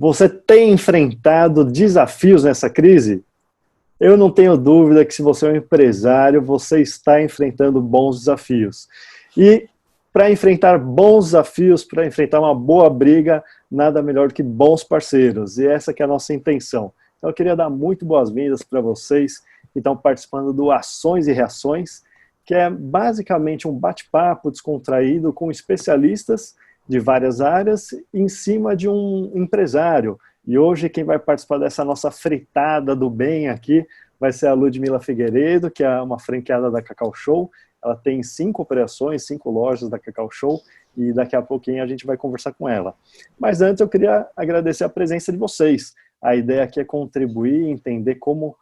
Você tem enfrentado desafios nessa crise? Eu não tenho dúvida que se você é um empresário, você está enfrentando bons desafios. E para enfrentar bons desafios, para enfrentar uma boa briga, nada melhor do que bons parceiros. E essa que é a nossa intenção. Então eu queria dar muito boas-vindas para vocês que estão participando do Ações e Reações, que é basicamente um bate-papo descontraído com especialistas de várias áreas em cima de um empresário. E hoje quem vai participar dessa nossa fritada do bem aqui vai ser a Ludmila Figueiredo, que é uma franqueada da Cacau Show. Ela tem 5 operações, 5 lojas da Cacau Show, e daqui a pouquinho a gente vai conversar com ela. Mas antes eu queria agradecer a presença de vocês. A ideia aqui é contribuir, entender como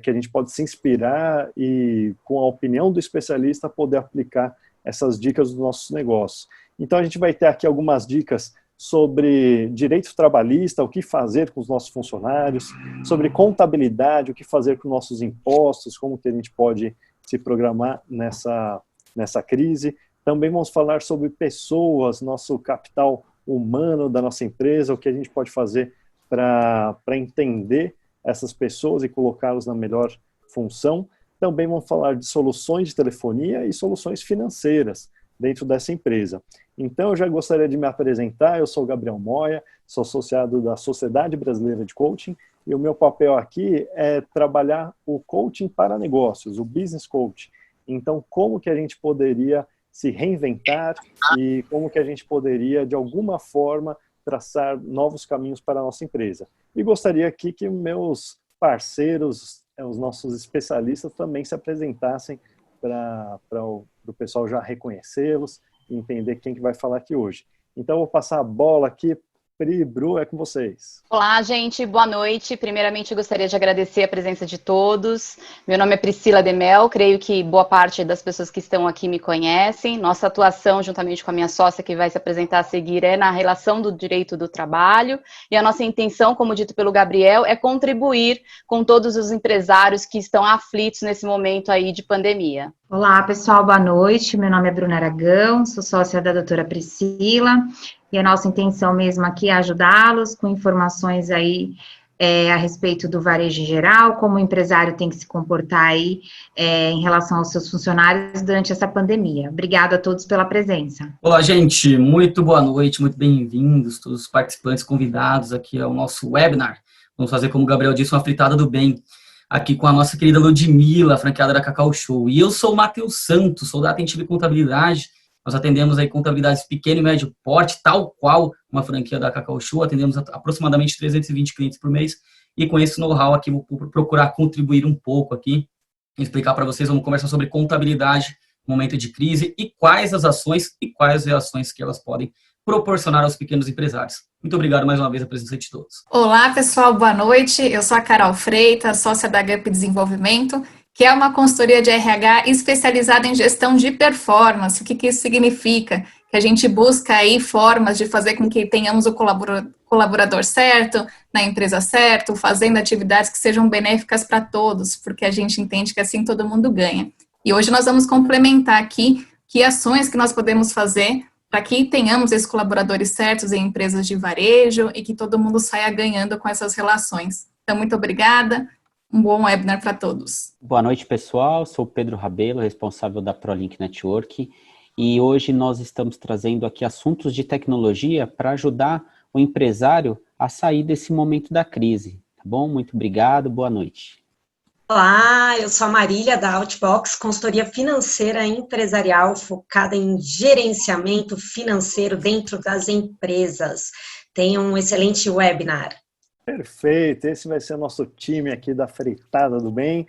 que a gente pode se inspirar e, com a opinião do especialista, poder aplicar essas dicas dos nossos negócios. Então a gente vai ter aqui algumas dicas sobre direito trabalhista, o que fazer com os nossos funcionários, sobre contabilidade, o que fazer com nossos impostos, como que a gente pode se programar nessa crise. Também vamos falar sobre pessoas, nosso capital humano da nossa empresa, o que a gente pode fazer para entender essas pessoas e colocá-las na melhor função. Também vamos falar de soluções de telefonia e soluções financeiras dentro dessa empresa. Então, eu já gostaria de me apresentar. Eu sou o Gabriel Moya, sou associado da Sociedade Brasileira de Coaching, e o meu papel aqui é trabalhar o coaching para negócios, o business coach. Então, como que a gente poderia se reinventar e como que a gente poderia, de alguma forma, traçar novos caminhos para a nossa empresa. E gostaria aqui que meus parceiros, os nossos especialistas, também se apresentassem para o pessoal já reconhecê-los e entender quem que vai falar aqui hoje. Então, eu vou passar a bola aqui. Pri, Bru, é com vocês. Olá, gente, boa noite. Primeiramente, eu gostaria de agradecer a presença de todos. Meu nome é Priscila Demel, creio que boa parte das pessoas que estão aqui me conhecem. Nossa atuação, juntamente com a minha sócia, que vai se apresentar a seguir, é na relação do direito do trabalho. E a nossa intenção, como dito pelo Gabriel, é contribuir com todos os empresários que estão aflitos nesse momento aí de pandemia. Olá, pessoal, boa noite. Meu nome é Bruna Aragão, sou sócia da doutora Priscila. E a nossa intenção mesmo aqui é ajudá-los com informações aí a respeito do varejo em geral, como o empresário tem que se comportar aí em relação aos seus funcionários durante essa pandemia. Obrigada a todos pela presença. Olá, gente, muito boa noite, muito bem-vindos, todos os participantes convidados aqui ao nosso webinar. Vamos fazer, como o Gabriel disse, uma fritada do bem, aqui com a nossa querida Ludmila, franqueada da Cacau Show. E eu sou o Matheus Santos, sou da Atentivo e Contabilidade. Nós atendemos aí contabilidades pequeno e médio porte, tal qual uma franquia da Cacau Show. Atendemos aproximadamente 320 clientes por mês. E com esse know-how aqui, vou procurar contribuir um pouco aqui, explicar para vocês, vamos conversar sobre contabilidade no momento de crise e quais as ações e quais as reações que elas podem proporcionar aos pequenos empresários. Muito obrigado mais uma vez a presença de todos. Olá, pessoal, boa noite. Eu sou a Carol Freitas, sócia da GUP Desenvolvimento, que é uma consultoria de RH especializada em gestão de performance. O que isso significa? Que a gente busca aí formas de fazer com que tenhamos o colaborador certo, na empresa certa, fazendo atividades que sejam benéficas para todos, porque a gente entende que assim todo mundo ganha. E hoje nós vamos complementar aqui que ações que nós podemos fazer para que tenhamos esses colaboradores certos em empresas de varejo e que todo mundo saia ganhando com essas relações. Então, muito obrigada. Um bom webinar para todos. Boa noite, pessoal. Sou o Pedro Rabelo, responsável da ProLink Network. E hoje nós estamos trazendo aqui assuntos de tecnologia para ajudar o empresário a sair desse momento da crise. Tá bom? Muito obrigado. Boa noite. Olá, eu sou a Marília da Outbox, consultoria financeira empresarial focada em gerenciamento financeiro dentro das empresas. Tenha um excelente webinar. Perfeito, esse vai ser o nosso time aqui da Fritada do Bem.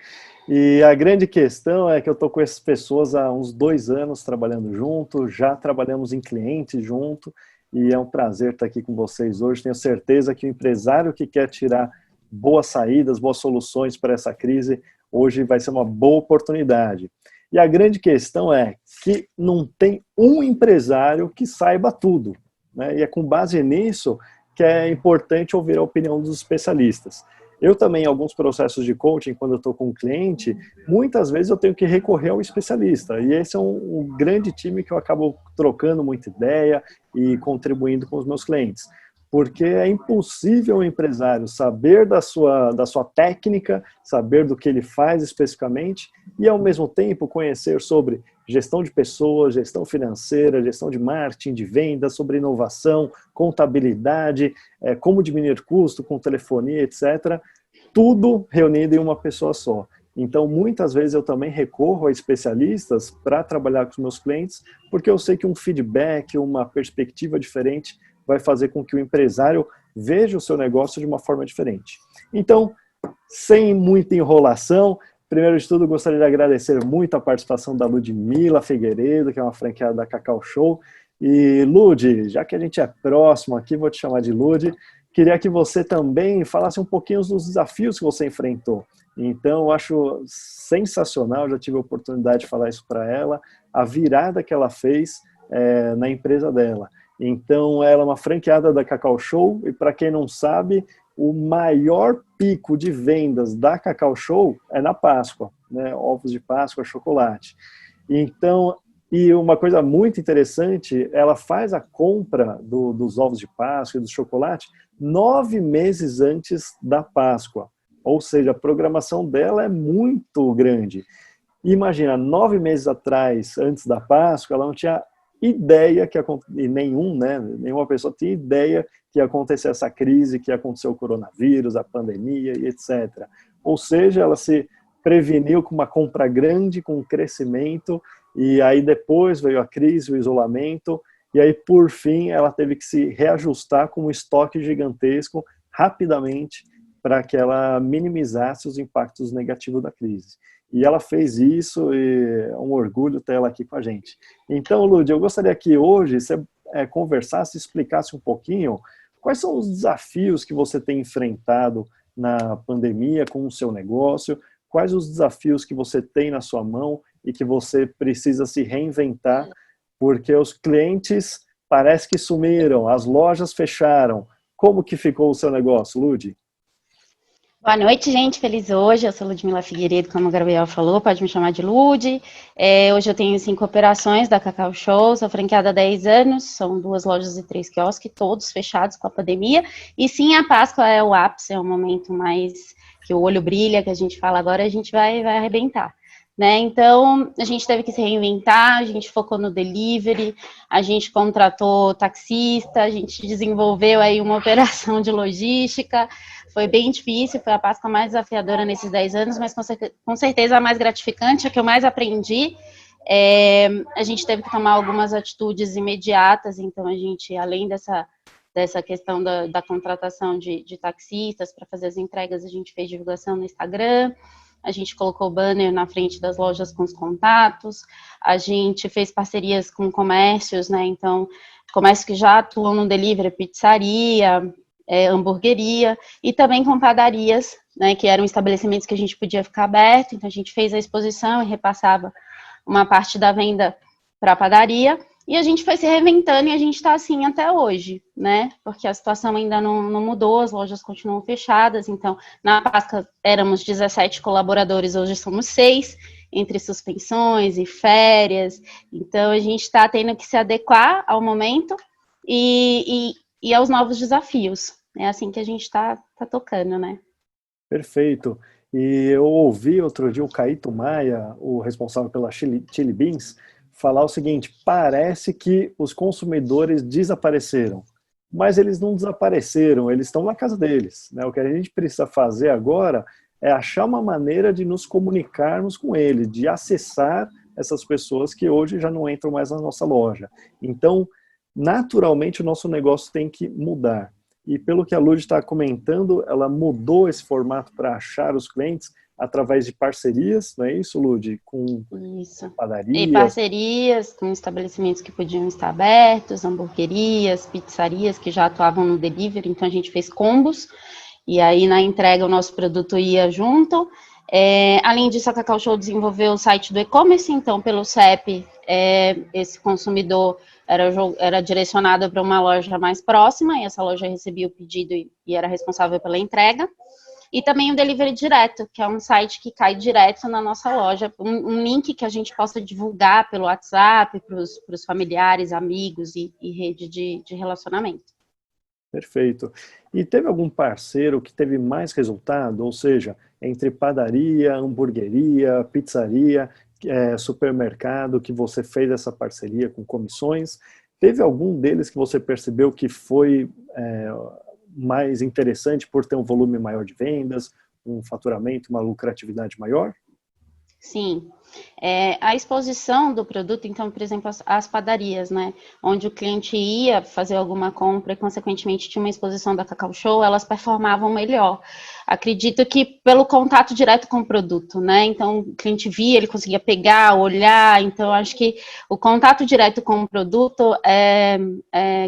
E a grande questão é que eu estou com essas pessoas há uns 2 anos trabalhando junto, já trabalhamos em clientes junto, e é um prazer estar aqui com vocês hoje. Tenho certeza que o empresário que quer tirar boas saídas, boas soluções para essa crise, hoje vai ser uma boa oportunidade. E a grande questão é que não tem um empresário que saiba tudo, né? E é com base nisso que é importante ouvir a opinião dos especialistas. Eu também, em alguns processos de coaching, quando eu estou com um cliente, muitas vezes eu tenho que recorrer ao especialista. E esse é um grande time que eu acabo trocando muita ideia e contribuindo com os meus clientes. porque é impossível o empresário saber da sua técnica, saber do que ele faz especificamente, e ao mesmo tempo conhecer sobre gestão de pessoas, gestão financeira, gestão de marketing, de vendas, sobre inovação, contabilidade, como diminuir custo com telefonia, etc. Tudo reunido em uma pessoa só. Então, muitas vezes eu também recorro a especialistas para trabalhar com os meus clientes, porque eu sei que um feedback, uma perspectiva diferente vai fazer com que o empresário veja o seu negócio de uma forma diferente. Então, sem muita enrolação, primeiro de tudo, gostaria de agradecer muito a participação da Ludmila Figueiredo, que é uma franqueada da Cacau Show. E, Lud, já que a gente é próximo aqui, vou te chamar de Lud, queria que você também falasse um pouquinho dos desafios que você enfrentou. Então, eu acho sensacional, já tive a oportunidade de falar isso para ela, a virada que ela fez na empresa dela. Então, ela é uma franqueada da Cacau Show, e para quem não sabe, o maior pico de vendas da Cacau Show é na Páscoa, né? Ovos de Páscoa, chocolate. Então, e uma coisa muito interessante, ela faz a compra dos ovos de Páscoa e do chocolate 9 meses antes da Páscoa. Ou seja, a programação dela é muito grande. Imagina, 9 meses atrás, antes da Páscoa, ela não tinha ideia e nenhuma pessoa tinha ideia que ia acontecer essa crise, que ia acontecer o coronavírus, a pandemia e etc. Ou seja, ela se preveniu com uma compra grande, com um crescimento, e aí depois veio a crise, o isolamento, e aí por fim ela teve que se reajustar com um estoque gigantesco rapidamente para que ela minimizasse os impactos negativos da crise. E ela fez isso, e é um orgulho ter ela aqui com a gente. Então, Lud, eu gostaria que hoje você conversasse, explicasse um pouquinho quais são os desafios que você tem enfrentado na pandemia com o seu negócio, quais os desafios que você tem na sua mão e que você precisa se reinventar, porque os clientes parece que sumiram, as lojas fecharam. Como que ficou o seu negócio, Lud? Boa noite, gente. Feliz hoje. Eu sou Ludmila Figueiredo, como o Gabriel falou, pode me chamar de Lud. Hoje eu tenho 5 operações da Cacau Show, sou franqueada há 10 anos, são 2 lojas e 3 quiosques, todos fechados com a pandemia. E sim, a Páscoa é o ápice, é o momento mais que o olho brilha, que a gente fala agora, a gente vai arrebentar. Né? Então, a gente teve que se reinventar, a gente focou no delivery, a gente contratou taxista, a gente desenvolveu aí uma operação de logística. Foi bem difícil, foi a Páscoa mais desafiadora nesses 10 anos, mas com certeza a mais gratificante, a que eu mais aprendi. A gente teve que tomar algumas atitudes imediatas, então a gente, além dessa questão da contratação de taxistas para fazer as entregas, a gente fez divulgação no Instagram, a gente colocou banner na frente das lojas com os contatos, a gente fez parcerias com comércios, né, então, comércios que já atuam no delivery, pizzaria, hamburgueria, e também com padarias, né, que eram estabelecimentos que a gente podia ficar aberto, então a gente fez a exposição e repassava uma parte da venda para a padaria, e a gente foi se reinventando e a gente está assim até hoje, né, porque a situação ainda não mudou, as lojas continuam fechadas, então na Páscoa éramos 17 colaboradores, hoje somos 6, entre suspensões e férias, então a gente está tendo que se adequar ao momento e aos novos desafios. É assim que a gente está tocando, né? Perfeito. E eu ouvi outro dia o Caíto Maia, o responsável pela Chili Beans, falar o seguinte: parece que os consumidores desapareceram, mas eles não desapareceram, eles estão na casa deles, né? O que a gente precisa fazer agora é achar uma maneira de nos comunicarmos com eles, de acessar essas pessoas que hoje já não entram mais na nossa loja. Então, naturalmente, o nosso negócio tem que mudar. E pelo que a Lud está comentando, ela mudou esse formato para achar os clientes através de parcerias, não é isso, Lud? Com padarias. E parcerias com estabelecimentos que podiam estar abertos, hamburguerias, pizzarias que já atuavam no delivery, então a gente fez combos, e aí na entrega o nosso produto ia junto. Além disso, a Cacau Show desenvolveu o site do e-commerce, então pelo CEP, esse consumidor era direcionado para uma loja mais próxima, e essa loja recebia o pedido e era responsável pela entrega. E também o Delivery Direto, que é um site que cai direto na nossa loja, um link que a gente possa divulgar pelo WhatsApp, para os familiares, amigos e rede de relacionamento. Perfeito. E teve algum parceiro que teve mais resultado? Ou seja, entre padaria, hamburgueria, pizzaria, supermercado, que você fez essa parceria com comissões? Teve algum deles que você percebeu que foi mais interessante por ter um volume maior de vendas, um faturamento, uma lucratividade maior? Sim. A exposição do produto, então, por exemplo, as padarias, né, onde o cliente ia fazer alguma compra e, consequentemente, tinha uma exposição da Cacau Show, elas performavam melhor. Acredito que pelo contato direto com o produto, né, então o cliente via, ele conseguia pegar, olhar, então acho que o contato direto com o produto é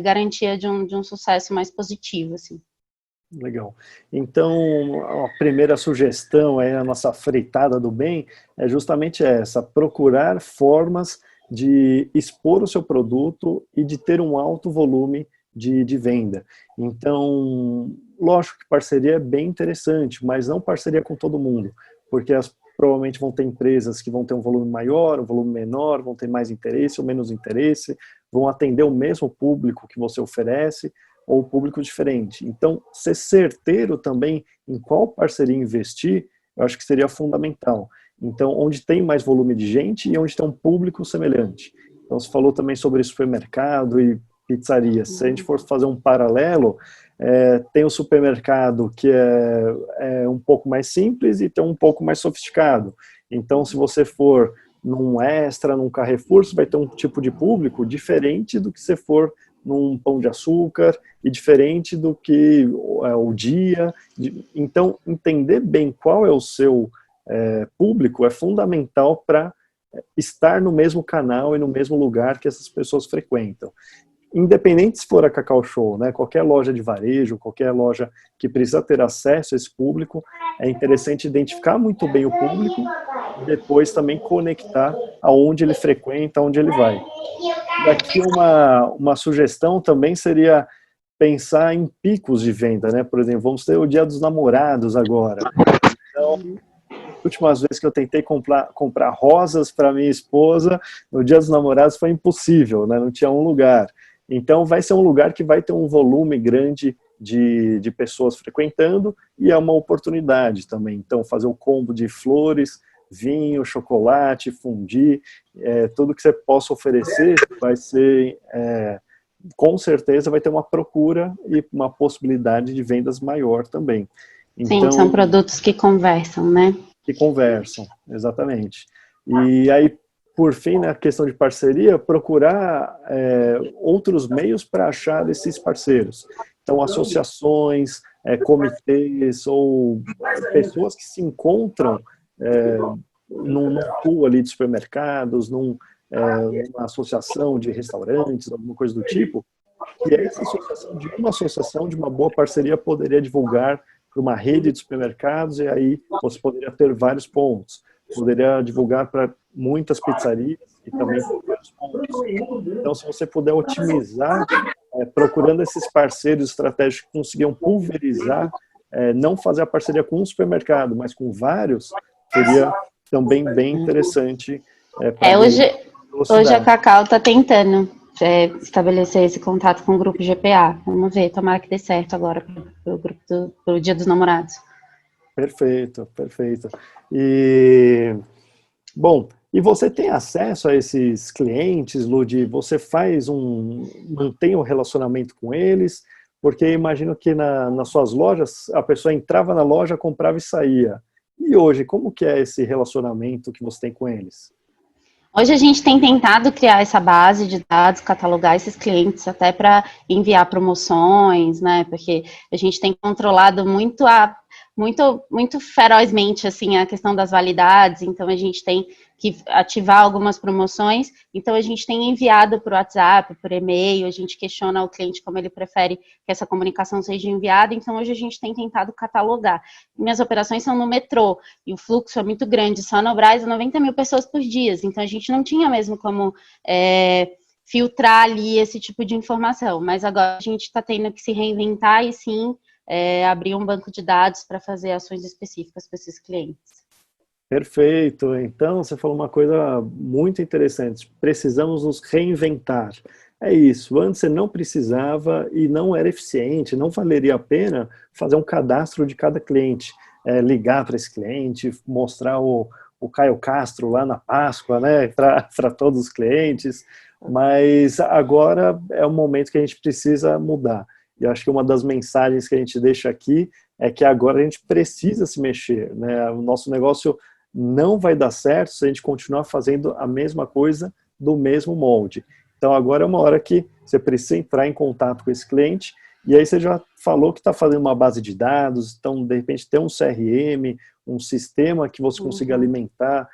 garantia de um sucesso mais positivo, assim. Legal. Então, a primeira sugestão aí, a nossa fritada do bem, é justamente essa: procurar formas de expor o seu produto e de ter um alto volume de venda. Então, lógico que parceria é bem interessante, mas não parceria com todo mundo, porque provavelmente vão ter empresas que vão ter um volume maior, um volume menor, vão ter mais interesse ou menos interesse, vão atender o mesmo público que você oferece, ou público diferente. Então, ser certeiro também em qual parceria investir, eu acho que seria fundamental. Então, onde tem mais volume de gente e onde tem um público semelhante. Então, você falou também sobre supermercado e pizzaria. Se a gente for fazer um paralelo, tem o supermercado que é um pouco mais simples e tem um pouco mais sofisticado. Então, se você for num Extra, num Carrefour, você vai ter um tipo de público diferente do que se for num Pão de Açúcar e diferente do que o Dia. Então, entender bem qual é o seu público é fundamental para estar no mesmo canal e no mesmo lugar que essas pessoas frequentam. Independente se for a Cacau Show, né, qualquer loja de varejo, qualquer loja que precisa ter acesso a esse público, é interessante identificar muito bem o público e depois também conectar aonde ele frequenta, aonde ele vai. E aqui uma sugestão também seria pensar em picos de venda, né? Por exemplo, vamos ter o Dia dos Namorados agora. Então, as últimas vezes que eu tentei comprar rosas para minha esposa, no Dia dos Namorados foi impossível, né? Não tinha um lugar. Então, vai ser um lugar que vai ter um volume grande de pessoas frequentando e é uma oportunidade também. Então, fazer o combo de flores, vinho, chocolate, fondue, tudo que você possa oferecer vai ser, com certeza, vai ter uma procura e uma possibilidade de vendas maior também. Então, sim, são produtos que conversam, né? Que conversam, exatamente. E aí, por fim, na questão de parceria, procurar outros meios para achar esses parceiros. Então, associações, comitês ou pessoas que se encontram num pool ali de supermercados, numa associação de restaurantes, alguma coisa do tipo, e essa associação, de uma associação, de uma boa parceria, poderia divulgar para uma rede de supermercados, e aí você poderia ter vários pontos. Poderia divulgar para muitas pizzarias e também vários pontos. Então, se você puder otimizar, procurando esses parceiros estratégicos que conseguiam pulverizar, não fazer a parceria com um supermercado, mas com vários, seria também bem interessante. Hoje a Cacau está tentando estabelecer esse contato com o grupo GPA. Vamos ver, tomara que dê certo agora para o grupo pro Dia dos Namorados. Perfeito, perfeito. E, bom, e você tem acesso a esses clientes, Ludi? Você mantém um relacionamento com eles? Porque imagino que nas suas lojas, a pessoa entrava na loja, comprava e saía. E hoje, como que é esse relacionamento que você tem com eles? Hoje a gente tem tentado criar essa base de dados, catalogar esses clientes até para enviar promoções, né? Porque a gente tem controlado muito ferozmente assim a questão das validades, então a gente tem que ativar algumas promoções, então a gente tem enviado por WhatsApp, por e-mail, a gente questiona o cliente como ele prefere que essa comunicação seja enviada, então hoje a gente tem tentado catalogar. Minhas operações são no metrô, e o fluxo é muito grande, só no Brás 90 mil pessoas por dia, então a gente não tinha mesmo como filtrar ali esse tipo de informação, mas agora a gente está tendo que se reinventar e sim abrir um banco de dados para fazer ações específicas para esses clientes. Perfeito. Então, você falou uma coisa muito interessante. Precisamos nos reinventar. é isso. Antes você não precisava e não era eficiente, não valeria a pena fazer um cadastro de cada cliente, ligar para esse cliente, mostrar o Caio Castro lá na Páscoa, né, para todos os clientes, mas agora é o momento que a gente precisa mudar. E eu acho que uma das mensagens que a gente deixa aqui é que agora a gente precisa se mexer, né? O nosso negócio não vai dar certo se a gente continuar fazendo a mesma coisa do mesmo molde. Então agora é uma hora que você precisa entrar em contato com esse cliente, e aí você já falou que está fazendo uma base de dados, então de repente tem um CRM, um sistema que você consiga alimentar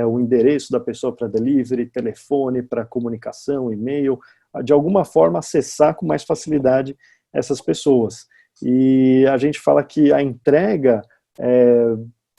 o endereço da pessoa para delivery, telefone, para comunicação, e-mail, de alguma forma acessar com mais facilidade essas pessoas. E a gente fala que a entrega,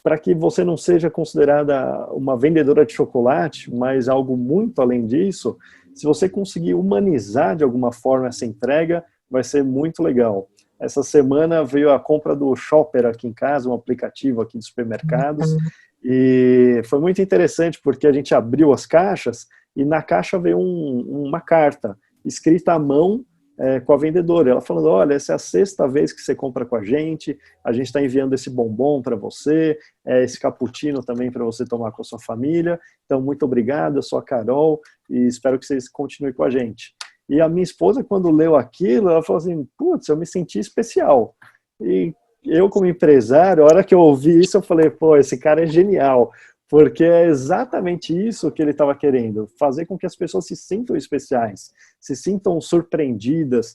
para que você não seja considerada uma vendedora de chocolate, mas algo muito além disso, se você conseguir humanizar de alguma forma essa entrega, vai ser muito legal. Essa semana veio a compra do Shopper aqui em casa, um aplicativo aqui de supermercados, e foi muito interessante porque a gente abriu as caixas e na caixa veio uma carta escrita à mão com a vendedora. Ela falando, olha, essa é a 6ª vez que você compra com a gente está enviando esse bombom para você, esse cappuccino também para você tomar com a sua família, então muito obrigado, eu sou a Carol e espero que vocês continuem com a gente. E a minha esposa, quando leu aquilo, ela falou assim, putz, eu me senti especial. E eu, como empresário, a hora que eu ouvi isso, eu falei, pô, esse cara é genial, porque é exatamente isso que ele estava querendo, fazer com que as pessoas se sintam especiais, se sintam surpreendidas,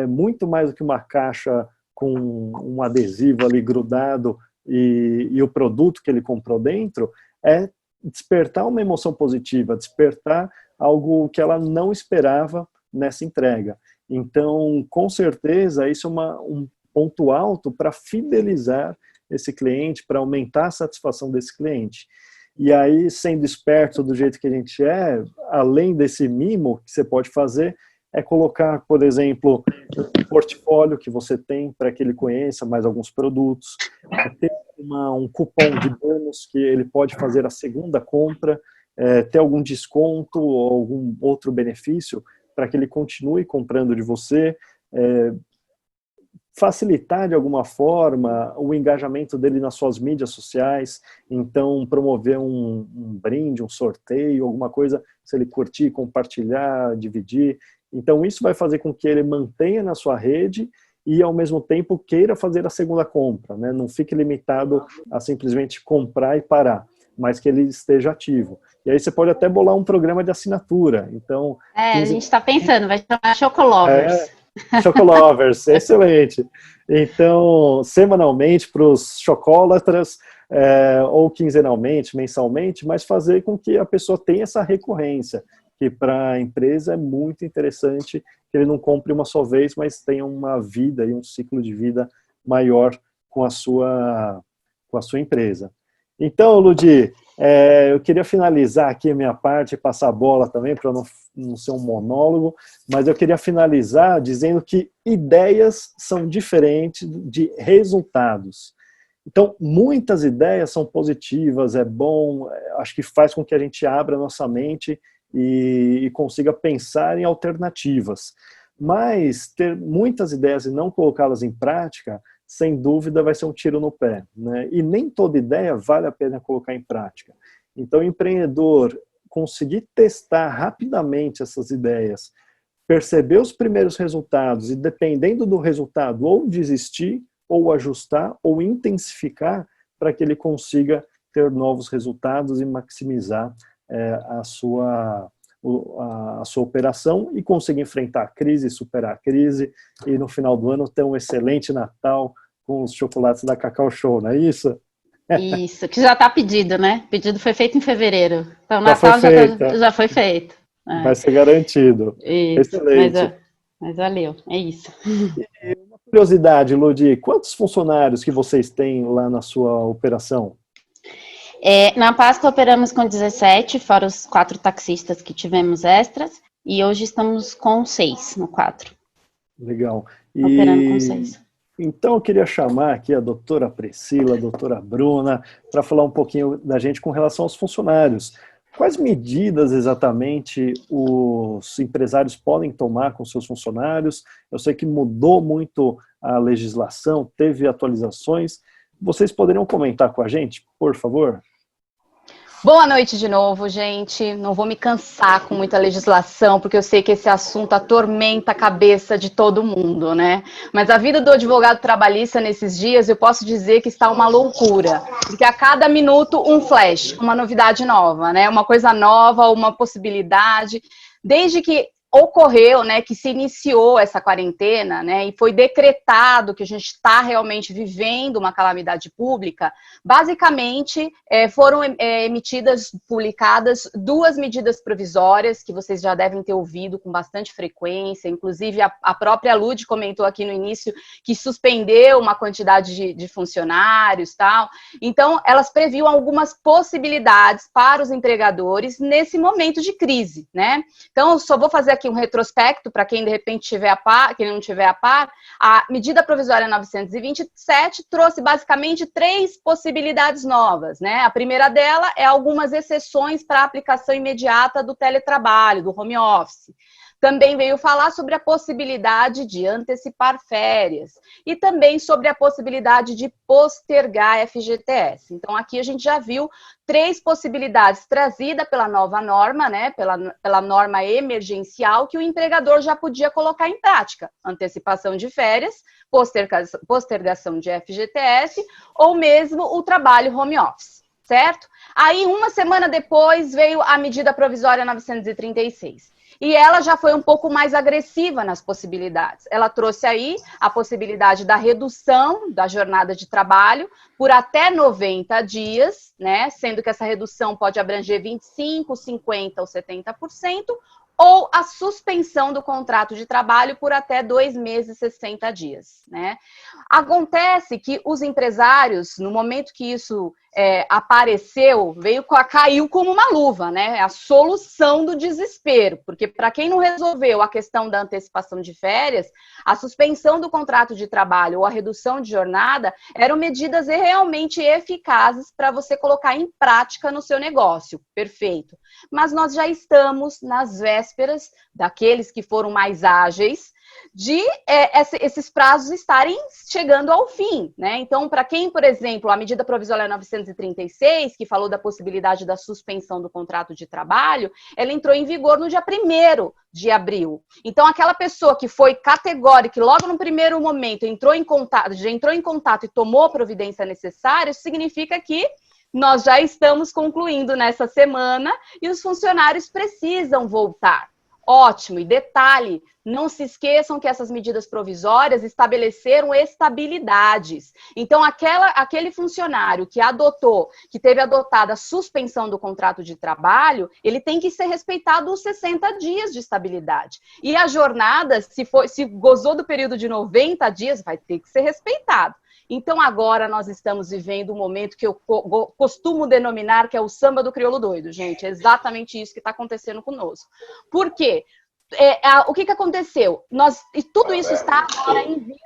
muito mais do que uma caixa com um adesivo ali grudado e o produto que ele comprou dentro, é despertar uma emoção positiva, despertar algo que ela não esperava nessa entrega. Então, com certeza, isso é um ponto alto para fidelizar esse cliente, para aumentar a satisfação desse cliente. E aí, sendo esperto do jeito que a gente além desse mimo que você pode fazer, é colocar, por exemplo, um portfólio que você tem para que ele conheça mais alguns produtos, ter um cupom de bônus que ele pode fazer a segunda compra, ter algum desconto ou algum outro benefício para que ele continue comprando de você, facilitar de alguma forma o engajamento dele nas suas mídias sociais, então promover um brinde, um sorteio, alguma coisa, se ele curtir, compartilhar, dividir. Então isso vai fazer com que ele mantenha na sua rede e ao mesmo tempo queira fazer a segunda compra, né? Não fique limitado a simplesmente comprar e parar, mas que ele esteja ativo. E aí você pode até bolar um programa de assinatura. Então, a gente está pensando, vai chamar Chocolovers. Chocolovers, excelente. Então, semanalmente para os chocólatras, ou quinzenalmente, mensalmente, mas fazer com que a pessoa tenha essa recorrência, que para a empresa é muito interessante que ele não compre uma só vez, mas tenha uma vida e um ciclo de vida maior com a sua empresa. Então, Ludi, eu queria finalizar aqui a minha parte e passar a bola também, para não ser um monólogo, mas eu queria finalizar dizendo que ideias são diferentes de resultados. Então, muitas ideias são positivas, é bom, acho que faz com que a gente abra a nossa mente e consiga pensar em alternativas. Mas ter muitas ideias e não colocá-las em prática, sem dúvida vai ser um tiro no pé, né? E nem toda ideia vale a pena colocar em prática. Então, o empreendedor conseguir testar rapidamente essas ideias, perceber os primeiros resultados e, dependendo do resultado, ou desistir, ou ajustar, ou intensificar para que ele consiga ter novos resultados e maximizar a sua operação e conseguir enfrentar a crise, superar a crise e no final do ano ter um excelente Natal com os chocolates da Cacau Show, não é isso? Isso, que já está pedido, né? O pedido foi feito em fevereiro. Então, o Já Natal foi já foi feito. Vai ser garantido. Isso, Excelente. mas valeu, é isso. E uma curiosidade, Ludi, quantos funcionários que vocês têm lá na sua operação? Na Páscoa operamos com 17, fora os 4 taxistas que tivemos extras, e hoje estamos com 6 no 4. Legal. Operando com 6. Então eu queria chamar aqui a doutora Priscila, a doutora Bruna, para falar um pouquinho da gente com relação aos funcionários. Quais medidas exatamente os empresários podem tomar com seus funcionários? Eu sei que mudou muito a legislação, teve atualizações. Vocês poderiam comentar com a gente, por favor? Boa noite de novo, gente. Não vou me cansar com muita legislação, porque eu sei que esse assunto atormenta a cabeça de todo mundo, né? Mas a vida do advogado trabalhista nesses dias, eu posso dizer que está uma loucura. Porque a cada minuto um flash, uma novidade nova, né? Uma coisa nova, uma possibilidade. Desde que ocorreu, né, que se iniciou essa quarentena, né, e foi decretado que a gente está realmente vivendo uma calamidade pública, basicamente foram emitidas, publicadas 2 medidas provisórias, que vocês já devem ter ouvido com bastante frequência, inclusive a própria Lud comentou aqui no início que suspendeu uma quantidade de funcionários, tal. Então, elas previam algumas possibilidades para os empregadores nesse momento de crise, né? Então, eu só vou fazer aqui um retrospecto para quem de repente estiver a par, quem não estiver a par. A medida provisória 927 trouxe basicamente 3 possibilidades novas, né? A primeira dela é algumas exceções para a aplicação imediata do teletrabalho, do home office. Também veio falar sobre a possibilidade de antecipar férias e também sobre a possibilidade de postergar a FGTS. Então, aqui a gente já viu 3 possibilidades trazidas pela nova norma, né, pela norma emergencial, que o empregador já podia colocar em prática. Antecipação de férias, postergação de FGTS ou mesmo o trabalho home office, certo? Aí, uma semana depois, veio a medida provisória 936. E ela já foi um pouco mais agressiva nas possibilidades. Ela trouxe aí a possibilidade da redução da jornada de trabalho por até 90 dias, né? Sendo que essa redução pode abranger 25%, 50% ou 70%, ou a suspensão do contrato de trabalho por até 2 meses, 60 dias, né? Acontece que os empresários, no momento que isso apareceu, caiu como uma luva, né? A solução do desespero, porque para quem não resolveu a questão da antecipação de férias, a suspensão do contrato de trabalho ou a redução de jornada eram medidas realmente eficazes para você colocar em prática no seu negócio. Perfeito. Mas nós já estamos nas vésperas daqueles que foram mais ágeis, de esses prazos estarem chegando ao fim, né? Então, para quem, por exemplo, a medida provisória 936, que falou da possibilidade da suspensão do contrato de trabalho, ela entrou em vigor no dia 1º de abril. Então, aquela pessoa que foi categórica, que logo no primeiro momento entrou em contato e tomou a providência necessária, isso significa que nós já estamos concluindo nessa semana e os funcionários precisam voltar. Ótimo, e detalhe, não se esqueçam que essas medidas provisórias estabeleceram estabilidades. Então, aquele funcionário que teve adotada a suspensão do contrato de trabalho, ele tem que ser respeitado os 60 dias de estabilidade. E a jornada, se gozou do período de 90 dias, vai ter que ser respeitado. Então, agora nós estamos vivendo um momento que eu costumo denominar que é o samba do crioulo doido, gente. É exatamente isso que está acontecendo conosco. Por quê? O que aconteceu? E tudo isso está agora em vias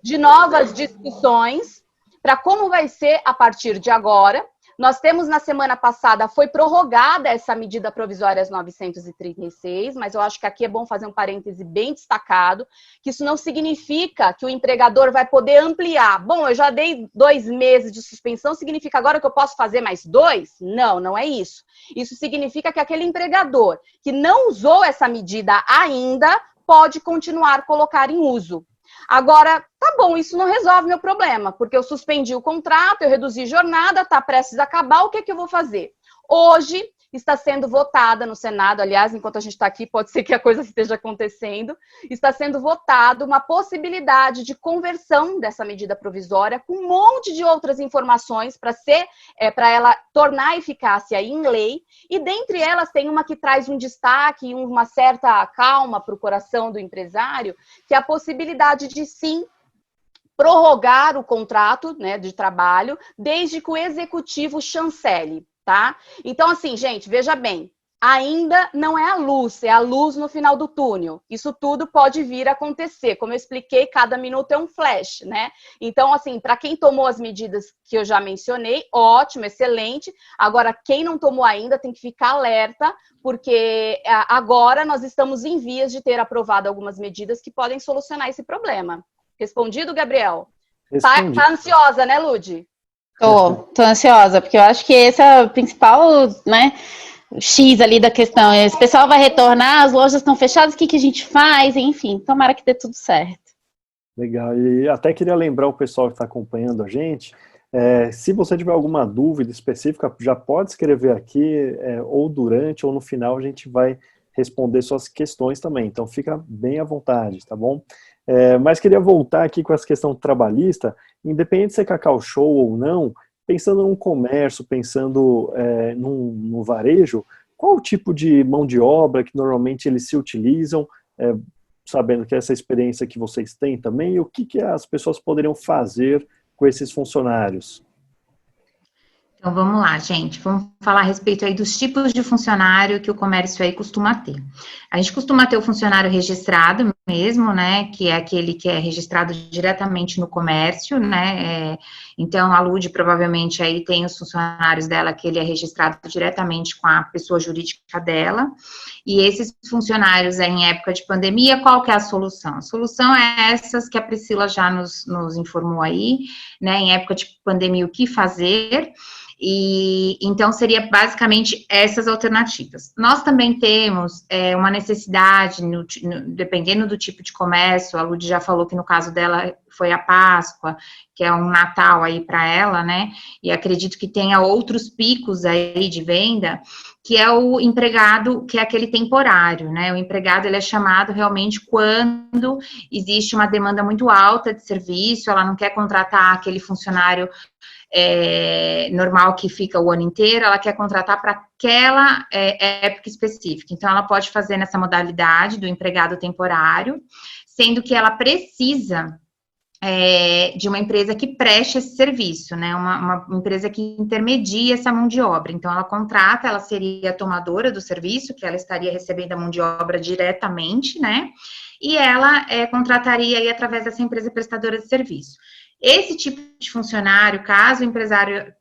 de novas discussões para como vai ser a partir de agora. Nós temos, na semana passada, foi prorrogada essa medida provisória 936, mas eu acho que aqui é bom fazer um parêntese bem destacado, que isso não significa que o empregador vai poder ampliar. Bom, eu já dei 2 meses de suspensão, significa agora que eu posso fazer mais 2? Não, não é isso. Isso significa que aquele empregador que não usou essa medida ainda pode continuar a colocar em uso. Agora, tá bom, isso não resolve meu problema, porque eu suspendi o contrato, eu reduzi jornada, tá prestes a acabar, o que eu vou fazer? Hoje está sendo votada no Senado, aliás, enquanto a gente está aqui, pode ser que a coisa esteja acontecendo, está sendo votada uma possibilidade de conversão dessa medida provisória com um monte de outras informações para ela tornar a eficácia em lei, e dentre elas tem uma que traz um destaque e uma certa calma para o coração do empresário, que é a possibilidade de sim prorrogar o contrato, né, de trabalho, desde que o executivo chancele. Tá? Então, assim, gente, veja bem, ainda não é a luz no final do túnel. Isso tudo pode vir a acontecer. Como eu expliquei, cada minuto é um flash, né? Então, assim, para quem tomou as medidas que eu já mencionei, ótimo, excelente. Agora, quem não tomou ainda tem que ficar alerta, porque agora nós estamos em vias de ter aprovado algumas medidas que podem solucionar esse problema. Respondido, Gabriel? Tá ansiosa, né, Lud? Tô ansiosa, porque eu acho que esse é o principal, né, X ali da questão. Esse pessoal vai retornar, as lojas estão fechadas, o que a gente faz? Enfim, tomara que dê tudo certo. Legal, e até queria lembrar o pessoal que está acompanhando a gente, se você tiver alguma dúvida específica, já pode escrever aqui, ou durante ou no final a gente vai responder suas questões também, então fica bem à vontade, tá bom? Mas queria voltar aqui com essa questão trabalhista, independente se é Cacau Show ou não, pensando num comércio, pensando no varejo, qual o tipo de mão de obra que normalmente eles se utilizam, sabendo que essa experiência que vocês têm também, e o que as pessoas poderiam fazer com esses funcionários? Então, vamos lá, gente. Vamos falar a respeito aí dos tipos de funcionário que o comércio aí costuma ter. A gente costuma ter o funcionário registrado mesmo, né, que é aquele que é registrado diretamente no comércio, né, então a Lud provavelmente aí tem os funcionários dela que ele é registrado diretamente com a pessoa jurídica dela, e esses funcionários em época de pandemia, qual que é a solução? A solução é essas que a Priscila já nos informou aí, né, em época de pandemia o que fazer. E então seria basicamente essas alternativas. Nós também temos uma necessidade, dependendo do tipo de comércio, a Lud já falou que no caso dela foi a Páscoa, que é um Natal aí para ela, né? E acredito que tenha outros picos aí de venda, que é o empregado, que é aquele temporário, né? O empregado, ele é chamado realmente quando existe uma demanda muito alta de serviço, ela não quer contratar aquele funcionário normal que fica o ano inteiro, ela quer contratar para aquela época específica. Então, ela pode fazer nessa modalidade do empregado temporário, sendo que ela precisa de uma empresa que preste esse serviço, né, uma empresa que intermedia essa mão de obra. Então, ela contrata, ela seria a tomadora do serviço, que ela estaria recebendo a mão de obra diretamente, né, e ela contrataria aí através dessa empresa prestadora de serviço. Esse tipo de funcionário, caso o empresário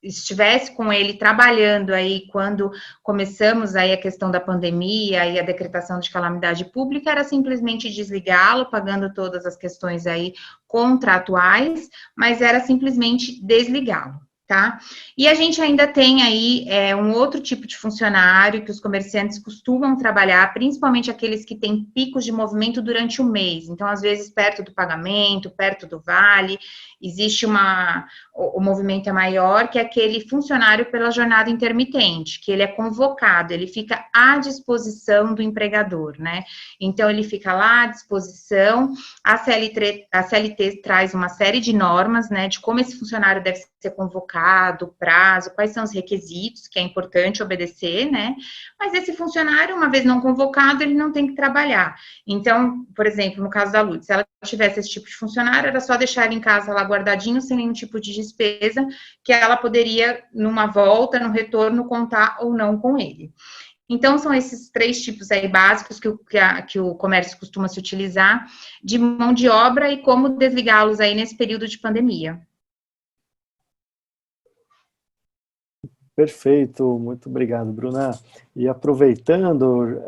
estivesse com ele trabalhando aí quando começamos aí a questão da pandemia e a decretação de calamidade pública, era simplesmente desligá-lo, pagando todas as questões aí contratuais, mas era simplesmente desligá-lo. Tá? E a gente ainda tem aí um outro tipo de funcionário que os comerciantes costumam trabalhar, principalmente aqueles que têm picos de movimento durante o mês. Então, às vezes, perto do pagamento, perto do vale, existe o movimento é maior, que é aquele funcionário pela jornada intermitente, que ele é convocado, ele fica à disposição do empregador, né? Então, ele fica lá à disposição, a CLT traz uma série de normas, né, de como esse funcionário deve ser convocado, prazo, quais são os requisitos, que é importante obedecer, né? Mas esse funcionário, uma vez não convocado, ele não tem que trabalhar. Então, por exemplo, no caso da Lud, se ela tivesse esse tipo de funcionário, era só deixar ele em casa lá guardadinho, sem nenhum tipo de despesa, que ela poderia, numa volta, no retorno, contar ou não com ele. Então, são esses 3 tipos aí básicos que o comércio costuma se utilizar de mão de obra e como desligá-los aí nesse período de pandemia. Perfeito, muito obrigado, Bruna. E aproveitando,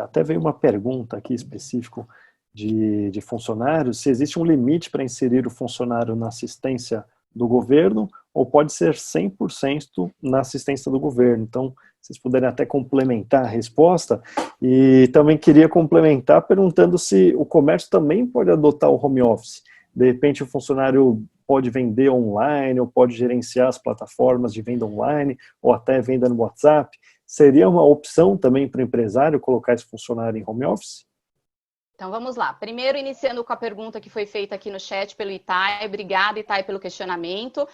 até veio uma pergunta aqui específica de funcionários, se existe um limite para inserir o funcionário na assistência do governo, ou pode ser 100% na assistência do governo. Então, vocês puderem até complementar a resposta. E também queria complementar perguntando se o comércio também pode adotar o home office. De repente, o funcionário pode vender online, ou pode gerenciar as plataformas de venda online, ou até venda no WhatsApp. Seria uma opção também para o empresário colocar esse funcionário em home office? Então, vamos lá. Primeiro, iniciando com a pergunta que foi feita aqui no chat pelo Itai. Obrigada, Itai, pelo questionamento.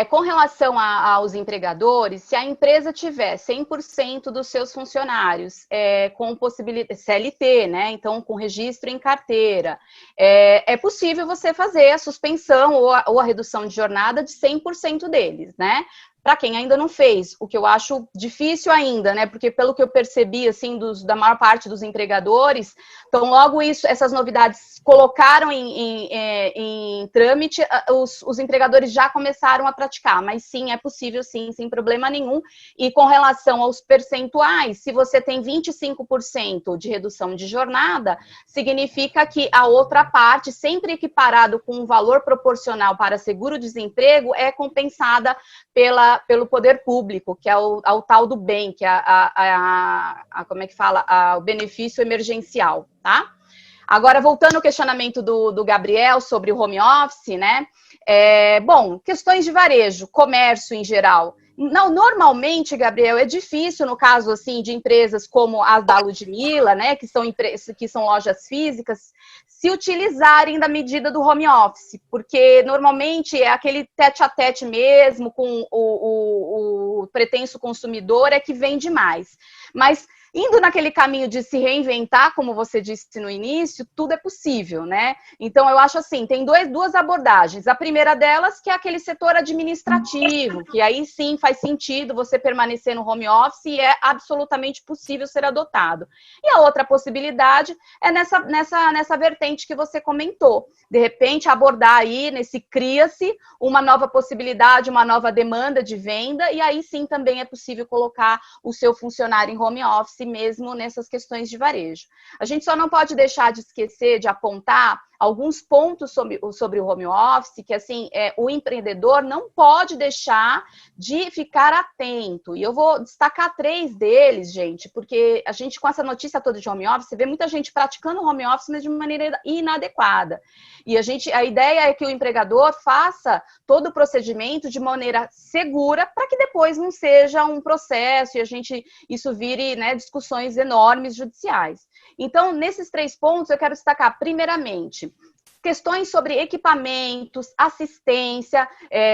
Com relação aos empregadores, se a empresa tiver 100% dos seus funcionários com possibilidade CLT, né? Então, com registro em carteira, é possível você fazer a suspensão ou a redução de jornada de 100% deles, né? para quem ainda não fez, o que eu acho difícil ainda, né? Porque pelo que eu percebi, assim, da maior parte dos empregadores, então logo essas novidades colocaram em trâmite, os empregadores já começaram a praticar, mas sim, é possível sim, sem problema nenhum. E com relação aos percentuais, se você tem 25% de redução de jornada, significa que a outra parte, sempre equiparado com um valor proporcional para seguro-desemprego, é compensada pelo poder público, que é o tal do bem, que é como é que fala? O benefício emergencial, tá? Agora, voltando ao questionamento do Gabriel sobre o home office, né? Bom, questões de varejo, comércio em geral. Não, normalmente, Gabriel, é difícil no caso assim de empresas como as da Ludmilla, né, que são lojas físicas, se utilizarem da medida do home office, porque normalmente é aquele tete-a-tete mesmo com o pretenso consumidor é que vende mais. Mas indo naquele caminho de se reinventar, como você disse no início, tudo é possível, né? Então, eu acho assim, tem duas abordagens. A primeira delas, que é aquele setor administrativo, que aí sim faz sentido você permanecer no home office e é absolutamente possível ser adotado. E a outra possibilidade é nessa vertente que você comentou. De repente, abordar aí, cria-se uma nova possibilidade, uma nova demanda de venda, e aí sim também é possível colocar o seu funcionário em home office, mesmo nessas questões de varejo. A gente só não pode deixar de esquecer de apontar alguns pontos sobre o home office, que assim, o empreendedor não pode deixar de ficar atento. E eu vou destacar 3 deles, gente, porque a gente, com essa notícia toda de home office, vê muita gente praticando home office, mas de uma maneira inadequada. E a ideia é que o empregador faça todo o procedimento de maneira segura, para que depois não seja um processo e isso vire, né, discussões enormes judiciais. Então, nesses 3 pontos, eu quero destacar, primeiramente, questões sobre equipamentos, assistência,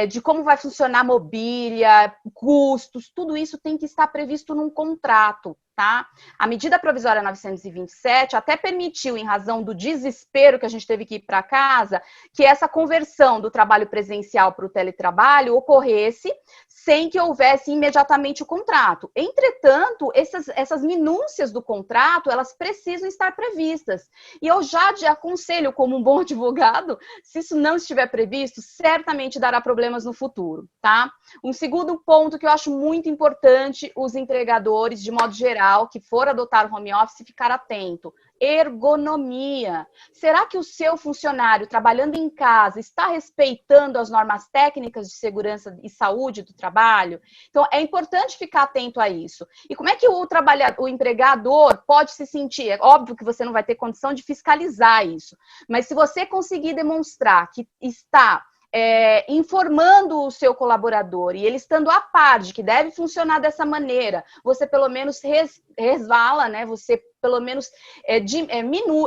de como vai funcionar mobília, custos, tudo isso tem que estar previsto num contrato, tá? A medida provisória 927 até permitiu, em razão do desespero que a gente teve que ir para casa, que essa conversão do trabalho presencial para o teletrabalho ocorresse sem que houvesse imediatamente o contrato. Entretanto, essas minúcias do contrato, elas precisam estar previstas. E eu já te aconselho, como um bom advogado, se isso não estiver previsto, certamente dará problemas no futuro, tá? Um segundo ponto que eu acho muito importante, os empregadores, de modo geral, que for adotar o home office, ficar atento. Ergonomia. Será que o seu funcionário, trabalhando em casa, está respeitando as normas técnicas de segurança e saúde do trabalho? Então, é importante ficar atento a isso. E como é que o empregador pode se sentir? É óbvio que você não vai ter condição de fiscalizar isso, mas se você conseguir demonstrar que está informando o seu colaborador e ele estando a par de que deve funcionar dessa maneira, você pelo menos resvala, né? Você pelo menos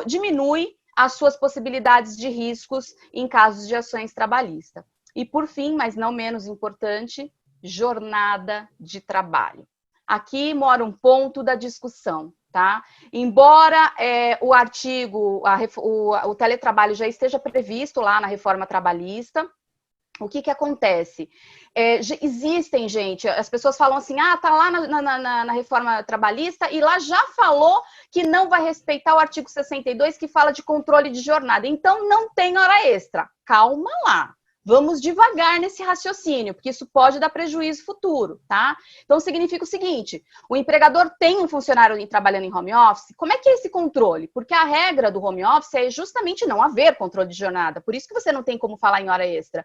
diminui as suas possibilidades de riscos em casos de ações trabalhistas. E por fim, mas não menos importante, jornada de trabalho. Aqui mora um ponto da discussão. Tá? Embora o artigo, o teletrabalho já esteja previsto lá na reforma trabalhista, o que acontece? Existem, gente, as pessoas falam assim, tá lá na reforma trabalhista e lá já falou que não vai respeitar o artigo 62 que fala de controle de jornada, então não tem hora extra. Calma lá. Vamos devagar nesse raciocínio, porque isso pode dar prejuízo futuro, tá? Então, significa o seguinte, o empregador tem um funcionário trabalhando em home office, como é que é esse controle? Porque a regra do home office é justamente não haver controle de jornada, por isso que você não tem como falar em hora extra.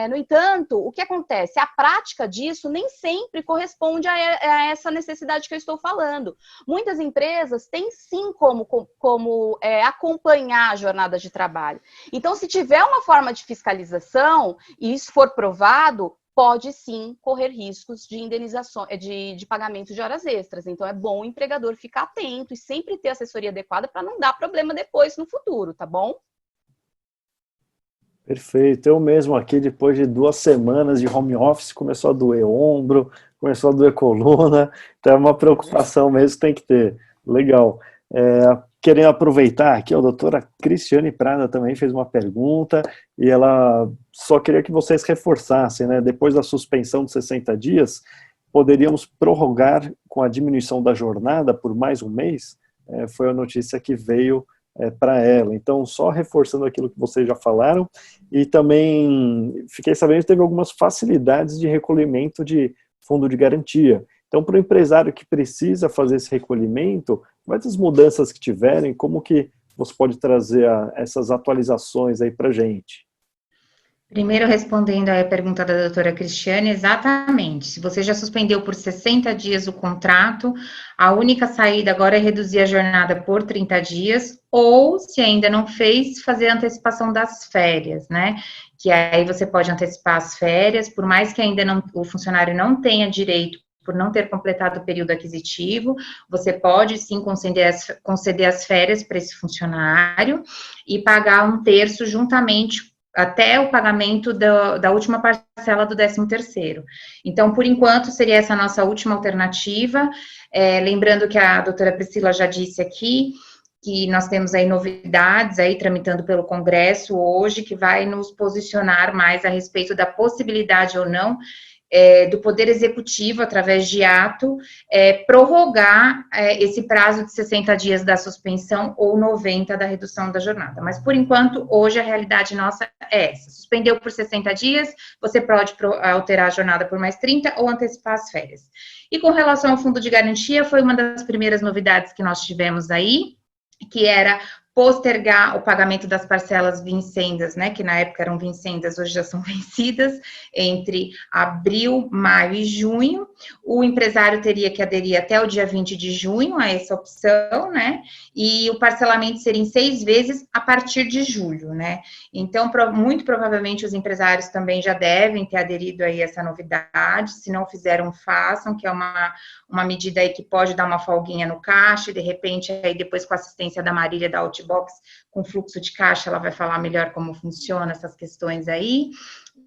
No entanto, o que acontece? A prática disso nem sempre corresponde a essa necessidade que eu estou falando. Muitas empresas têm sim como acompanhar a jornada de trabalho. Então, se tiver uma forma de fiscalização, e isso for provado, pode sim correr riscos de indenização, de pagamento de horas extras. Então, é bom o empregador ficar atento e sempre ter assessoria adequada para não dar problema depois no futuro, tá bom? Perfeito. Eu mesmo aqui, depois de 2 semanas de home office, começou a doer ombro, começou a doer coluna, então é uma preocupação mesmo que tem que ter. Legal. Querendo aproveitar aqui, a doutora Cristiane Prada também fez uma pergunta e ela só queria que vocês reforçassem, né? Depois da suspensão de 60 dias, poderíamos prorrogar com a diminuição da jornada por mais um mês? Foi a notícia que veio para ela. Então, só reforçando aquilo que vocês já falaram, e também fiquei sabendo que teve algumas facilidades de recolhimento de fundo de garantia. Então, para o empresário que precisa fazer esse recolhimento, quais as mudanças que tiverem, como que você pode trazer essas atualizações aí para a gente? Primeiro, respondendo à pergunta da doutora Cristiane, exatamente. Se você já suspendeu por 60 dias o contrato, a única saída agora é reduzir a jornada por 30 dias, ou, se ainda não fez, fazer a antecipação das férias, né? Que aí você pode antecipar as férias, por mais que ainda o funcionário não tenha direito, por não ter completado o período aquisitivo, você pode sim conceder as férias para esse funcionário e pagar 1/3 juntamente até o pagamento da última parcela do 13º. Então, por enquanto, seria essa a nossa última alternativa. Lembrando que a doutora Priscila já disse aqui, que nós temos aí novidades aí tramitando pelo Congresso hoje, que vai nos posicionar mais a respeito da possibilidade ou não do Poder Executivo, através de ato, prorrogar esse prazo de 60 dias da suspensão ou 90 da redução da jornada. Mas, por enquanto, hoje a realidade nossa é essa. Suspendeu por 60 dias, você pode alterar a jornada por mais 30 ou antecipar as férias. E com relação ao fundo de garantia, foi uma das primeiras novidades que nós tivemos aí, que era postergar o pagamento das parcelas vincendas, né, que na época eram vincendas, hoje já são vencidas, entre abril, maio e junho. O empresário teria que aderir até o dia 20 de junho a essa opção, né, e o parcelamento seria em 6 vezes a partir de julho, né. Então, muito provavelmente os empresários também já devem ter aderido aí a essa novidade, se não fizeram, façam, que é uma medida aí que pode dar uma folguinha no caixa, e de repente, aí depois com a assistência da Marília da Outbox, com fluxo de caixa, ela vai falar melhor como funciona essas questões aí,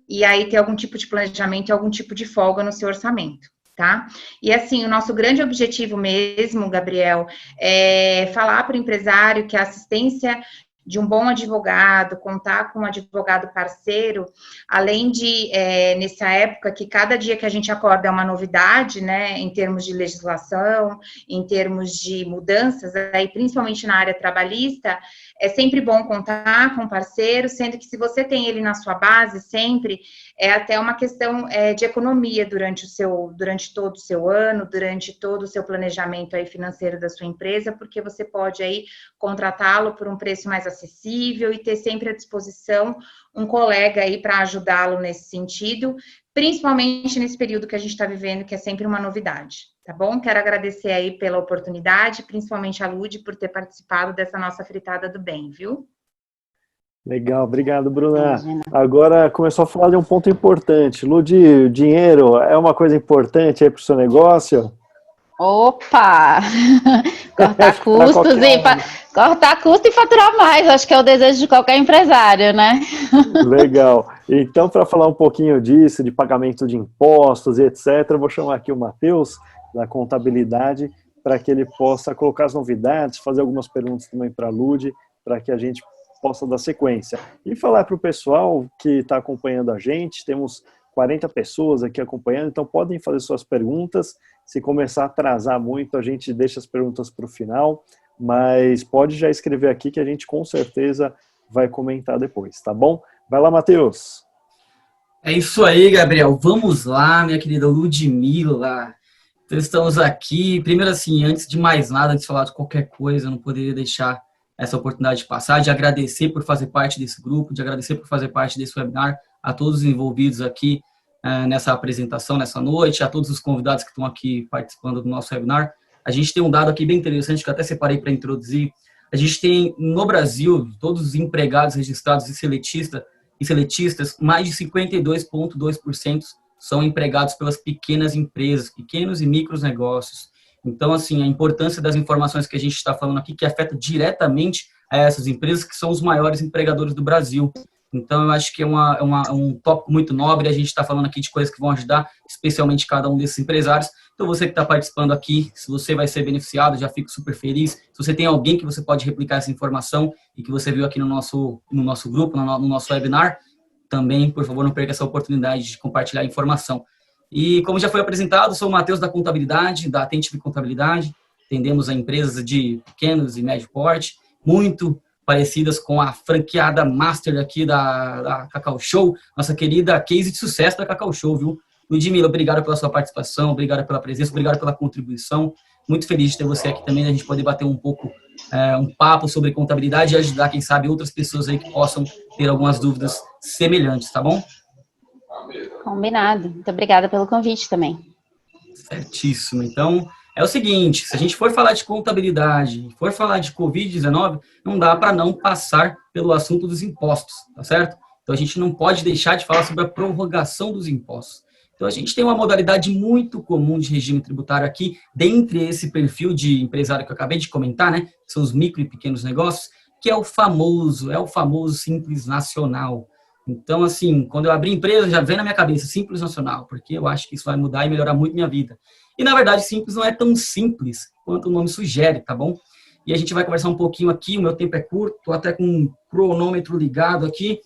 e aí ter algum tipo de planejamento e algum tipo de folga no seu orçamento, tá? E assim, o nosso grande objetivo mesmo, Gabriel, é falar para o empresário que a assistência de um bom advogado, contar com um advogado parceiro, além de, nessa época, que cada dia que a gente acorda é uma novidade, né, em termos de legislação, em termos de mudanças, aí, principalmente na área trabalhista, é sempre bom contar com um parceiro, sendo que se você tem ele na sua base sempre, é até uma questão de economia durante todo o seu ano, durante todo o seu planejamento aí financeiro da sua empresa, porque você pode aí contratá-lo por um preço mais acessível e ter sempre à disposição um colega aí para ajudá-lo nesse sentido, principalmente nesse período que a gente está vivendo, que é sempre uma novidade, tá bom? Quero agradecer aí pela oportunidade, principalmente a Lud por ter participado dessa nossa fritada do bem, viu? Legal, obrigado, Bruna. Agora começou a falar de um ponto importante. Lud, dinheiro é uma coisa importante aí para o seu negócio? Opa! Cortar custos cortar custo e faturar mais, acho que é o desejo de qualquer empresário, né? Legal. Então, para falar um pouquinho disso, de pagamento de impostos e etc., eu vou chamar aqui o Matheus, da contabilidade, para que ele possa colocar as novidades, fazer algumas perguntas também para a Lud, para que a gente possa dar sequência. E falar para o pessoal que está acompanhando a gente, temos 40 pessoas aqui acompanhando, então podem fazer suas perguntas. Se começar a atrasar muito, a gente deixa as perguntas para o final, mas pode já escrever aqui que a gente com certeza vai comentar depois, tá bom? Vai lá, Matheus. É isso aí, Gabriel. Vamos lá, minha querida Ludmila. Então, estamos aqui. Primeiro, assim, antes de mais nada, antes de falar de qualquer coisa, eu não poderia deixar essa oportunidade de passar, de agradecer por fazer parte desse grupo, de agradecer por fazer parte desse webinar, a todos os envolvidos aqui nessa apresentação, nessa noite, a todos os convidados que estão aqui participando do nosso webinar. A gente tem um dado aqui bem interessante que eu até separei para introduzir. A gente tem, no Brasil, todos os empregados registrados e seletistas, mais de 52,2% são empregados pelas pequenas empresas, pequenos e micros negócios. Então, assim, a importância das informações que a gente está falando aqui, que afeta diretamente a essas empresas, que são os maiores empregadores do Brasil. Então, eu acho que é um tópico muito nobre, a gente está falando aqui de coisas que vão ajudar, especialmente cada um desses empresários, Então, você que está participando aqui, se você vai ser beneficiado, já fico super feliz. Se você tem alguém que você pode replicar essa informação e que você viu aqui no nosso grupo, no nosso webinar, também, por favor, não perca essa oportunidade de compartilhar a informação. E, como já foi apresentado, sou o Matheus da Contabilidade, da Attentive Contabilidade. Atendemos a empresas de pequenos e médio porte, muito parecidas com a franqueada master aqui da Cacau Show, nossa querida case de sucesso da Cacau Show, viu? Ludmila, obrigado pela sua participação, obrigado pela presença, obrigado pela contribuição. Muito feliz de ter você aqui também, a gente poder bater um pouco, um papo sobre contabilidade e ajudar, quem sabe, outras pessoas aí que possam ter algumas dúvidas semelhantes, tá bom? Combinado. Muito obrigada pelo convite também. Certíssimo. Então, é o seguinte, se a gente for falar de contabilidade, for falar de Covid-19, não dá para não passar pelo assunto dos impostos, tá certo? Então, a gente não pode deixar de falar sobre a prorrogação dos impostos. Então, a gente tem uma modalidade muito comum de regime tributário aqui, dentre esse perfil de empresário que eu acabei de comentar, né? Que são os micro e pequenos negócios, que é o famoso Simples Nacional. Então, assim, quando eu abri empresa, já vem na minha cabeça Simples Nacional, porque eu acho que isso vai mudar e melhorar muito minha vida. E, na verdade, simples não é tão simples quanto o nome sugere, tá bom? E a gente vai conversar um pouquinho aqui, o meu tempo é curto, estou até com um cronômetro ligado aqui,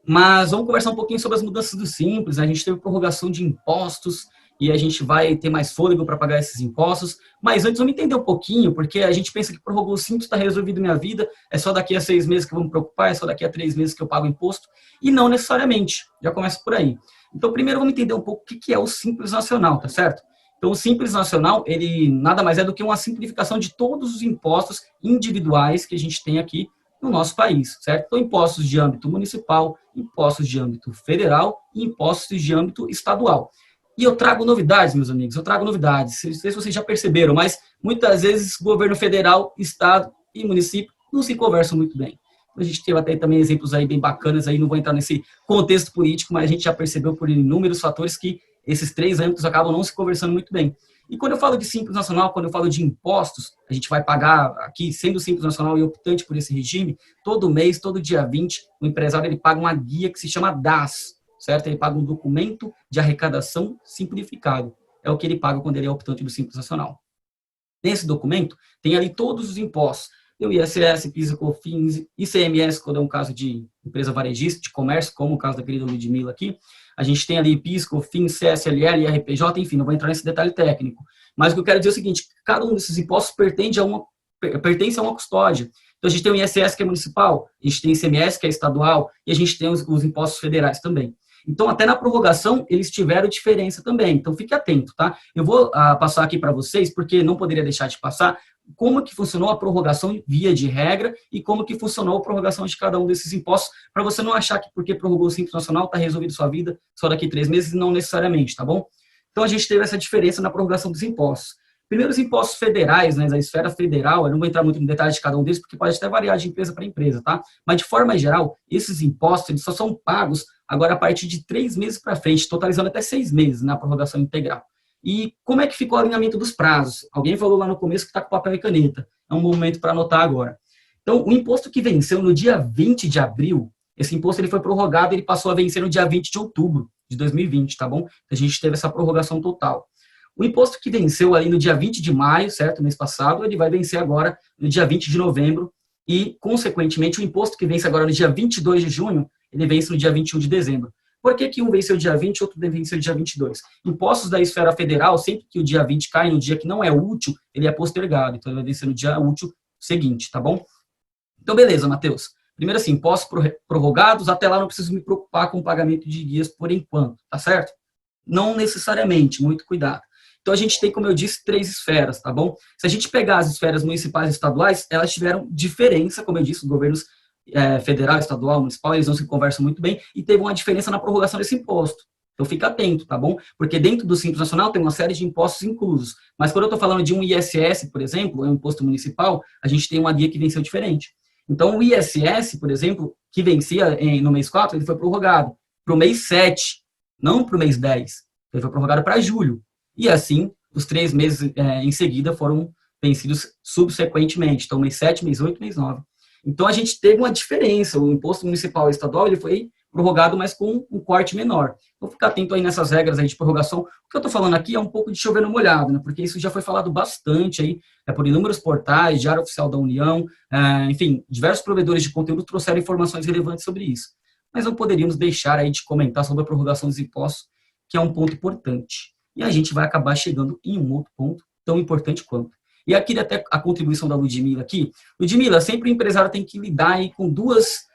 mas vamos conversar um pouquinho sobre as mudanças do Simples, né? A gente teve prorrogação de impostos e a gente vai ter mais fôlego para pagar esses impostos, mas antes vamos entender um pouquinho, porque a gente pensa que prorrogou o Simples, está resolvido minha vida, é só daqui a 6 meses que eu vou me preocupar, é só daqui a 3 meses que eu pago imposto, e não necessariamente, já começa por aí. Então, primeiro vamos entender um pouco o que é o Simples Nacional, tá certo? Então, o Simples Nacional, ele nada mais é do que uma simplificação de todos os impostos individuais que a gente tem aqui no nosso país, certo? Então, impostos de âmbito municipal, impostos de âmbito federal e impostos de âmbito estadual. E eu trago novidades, meus amigos, eu trago novidades. Não sei se vocês já perceberam, mas muitas vezes governo federal, estado e município não se conversam muito bem. A gente teve até também exemplos aí bem bacanas, aí não vou entrar nesse contexto político, mas a gente já percebeu por inúmeros fatores que esses 3 âmbitos acabam não se conversando muito bem. E quando eu falo de Simples Nacional, quando eu falo de impostos, a gente vai pagar aqui, sendo Simples Nacional e optante por esse regime, todo mês, todo dia 20, o empresário ele paga uma guia que se chama DAS, certo? Ele paga um documento de arrecadação simplificado. É o que ele paga quando ele é optante do Simples Nacional. Nesse documento, tem ali todos os impostos. Tem o ISS, PIS, COFINS, ICMS, quando é um caso de empresa varejista, de comércio, como o caso da querida Ludmila aqui. A gente tem ali PIS, COFINS, CSLL, IRPJ, enfim, não vou entrar nesse detalhe técnico. Mas o que eu quero dizer é o seguinte, cada um desses impostos pertence a uma custódia. Então, a gente tem o ISS, que é municipal, a gente tem o ICMS, que é estadual, e a gente tem os impostos federais também. Então, até na prorrogação, eles tiveram diferença também. Então, fique atento, tá? Eu vou passar aqui para vocês, porque não poderia deixar de passar, como que funcionou a prorrogação via de regra e como que funcionou a prorrogação de cada um desses impostos, para você não achar que porque prorrogou o Simples Nacional está resolvido sua vida só daqui 3 meses, não necessariamente, tá bom? Então, a gente teve essa diferença na prorrogação dos impostos. Primeiro, os impostos federais, né, da esfera federal, eu não vou entrar muito no detalhe de cada um deles, porque pode até variar de empresa para empresa, tá? Mas, de forma geral, esses impostos, eles só são pagos agora a partir de 3 meses para frente, totalizando até 6 meses na prorrogação integral. E como é que ficou o alinhamento dos prazos? Alguém falou lá no começo que está com papel e caneta. É um momento para anotar agora. Então, o imposto que venceu no dia 20 de abril, esse imposto ele foi prorrogado, ele passou a vencer no dia 20 de outubro de 2020, tá bom? A gente teve essa prorrogação total. O imposto que venceu ali no dia 20 de maio, certo, mês passado, ele vai vencer agora no dia 20 de novembro e, consequentemente, o imposto que vence agora no dia 22 de junho, ele vence no dia 21 de dezembro. Por que um venceu dia 20 e outro venceu dia 22? Impostos da esfera federal, sempre que o dia 20 cai no dia que não é útil, ele é postergado. Então, ele vai vencer no dia útil seguinte, tá bom? Então, beleza, Matheus. Primeiro assim, impostos prorrogados, até lá não preciso me preocupar com o pagamento de guias por enquanto, tá certo? Não necessariamente, muito cuidado. Então, a gente tem, como eu disse, 3 esferas, tá bom? Se a gente pegar as esferas municipais e estaduais, elas tiveram diferença, como eu disse, os governos federal, estadual, municipal, eles não se conversam muito bem, e teve uma diferença na prorrogação desse imposto. Então, fica atento, tá bom? Porque dentro do Simples Nacional tem uma série de impostos inclusos. Mas quando eu estou falando de um ISS, por exemplo, é um imposto municipal, a gente tem uma guia que venceu diferente. Então, o ISS, por exemplo, que vencia no mês 4, ele foi prorrogado para o mês 7, não para o mês 10. Ele foi prorrogado para julho. E assim, os 3 meses em seguida foram vencidos subsequentemente. Então, mês 7, mês 8, mês 9. Então, a gente teve uma diferença. O imposto municipal e estadual ele foi prorrogado, mas com um corte menor. Vou ficar atento aí nessas regras aí de prorrogação. O que eu estou falando aqui é um pouco de chover no molhado, né? Porque isso já foi falado bastante aí, por inúmeros portais, Diário Oficial da União, enfim, diversos provedores de conteúdo trouxeram informações relevantes sobre isso. Mas não poderíamos deixar aí de comentar sobre a prorrogação dos impostos, que é um ponto importante. E a gente vai acabar chegando em um outro ponto tão importante quanto. E aqui até a contribuição da Ludmila aqui. Ludmila, sempre o empresário tem que lidar aí com duas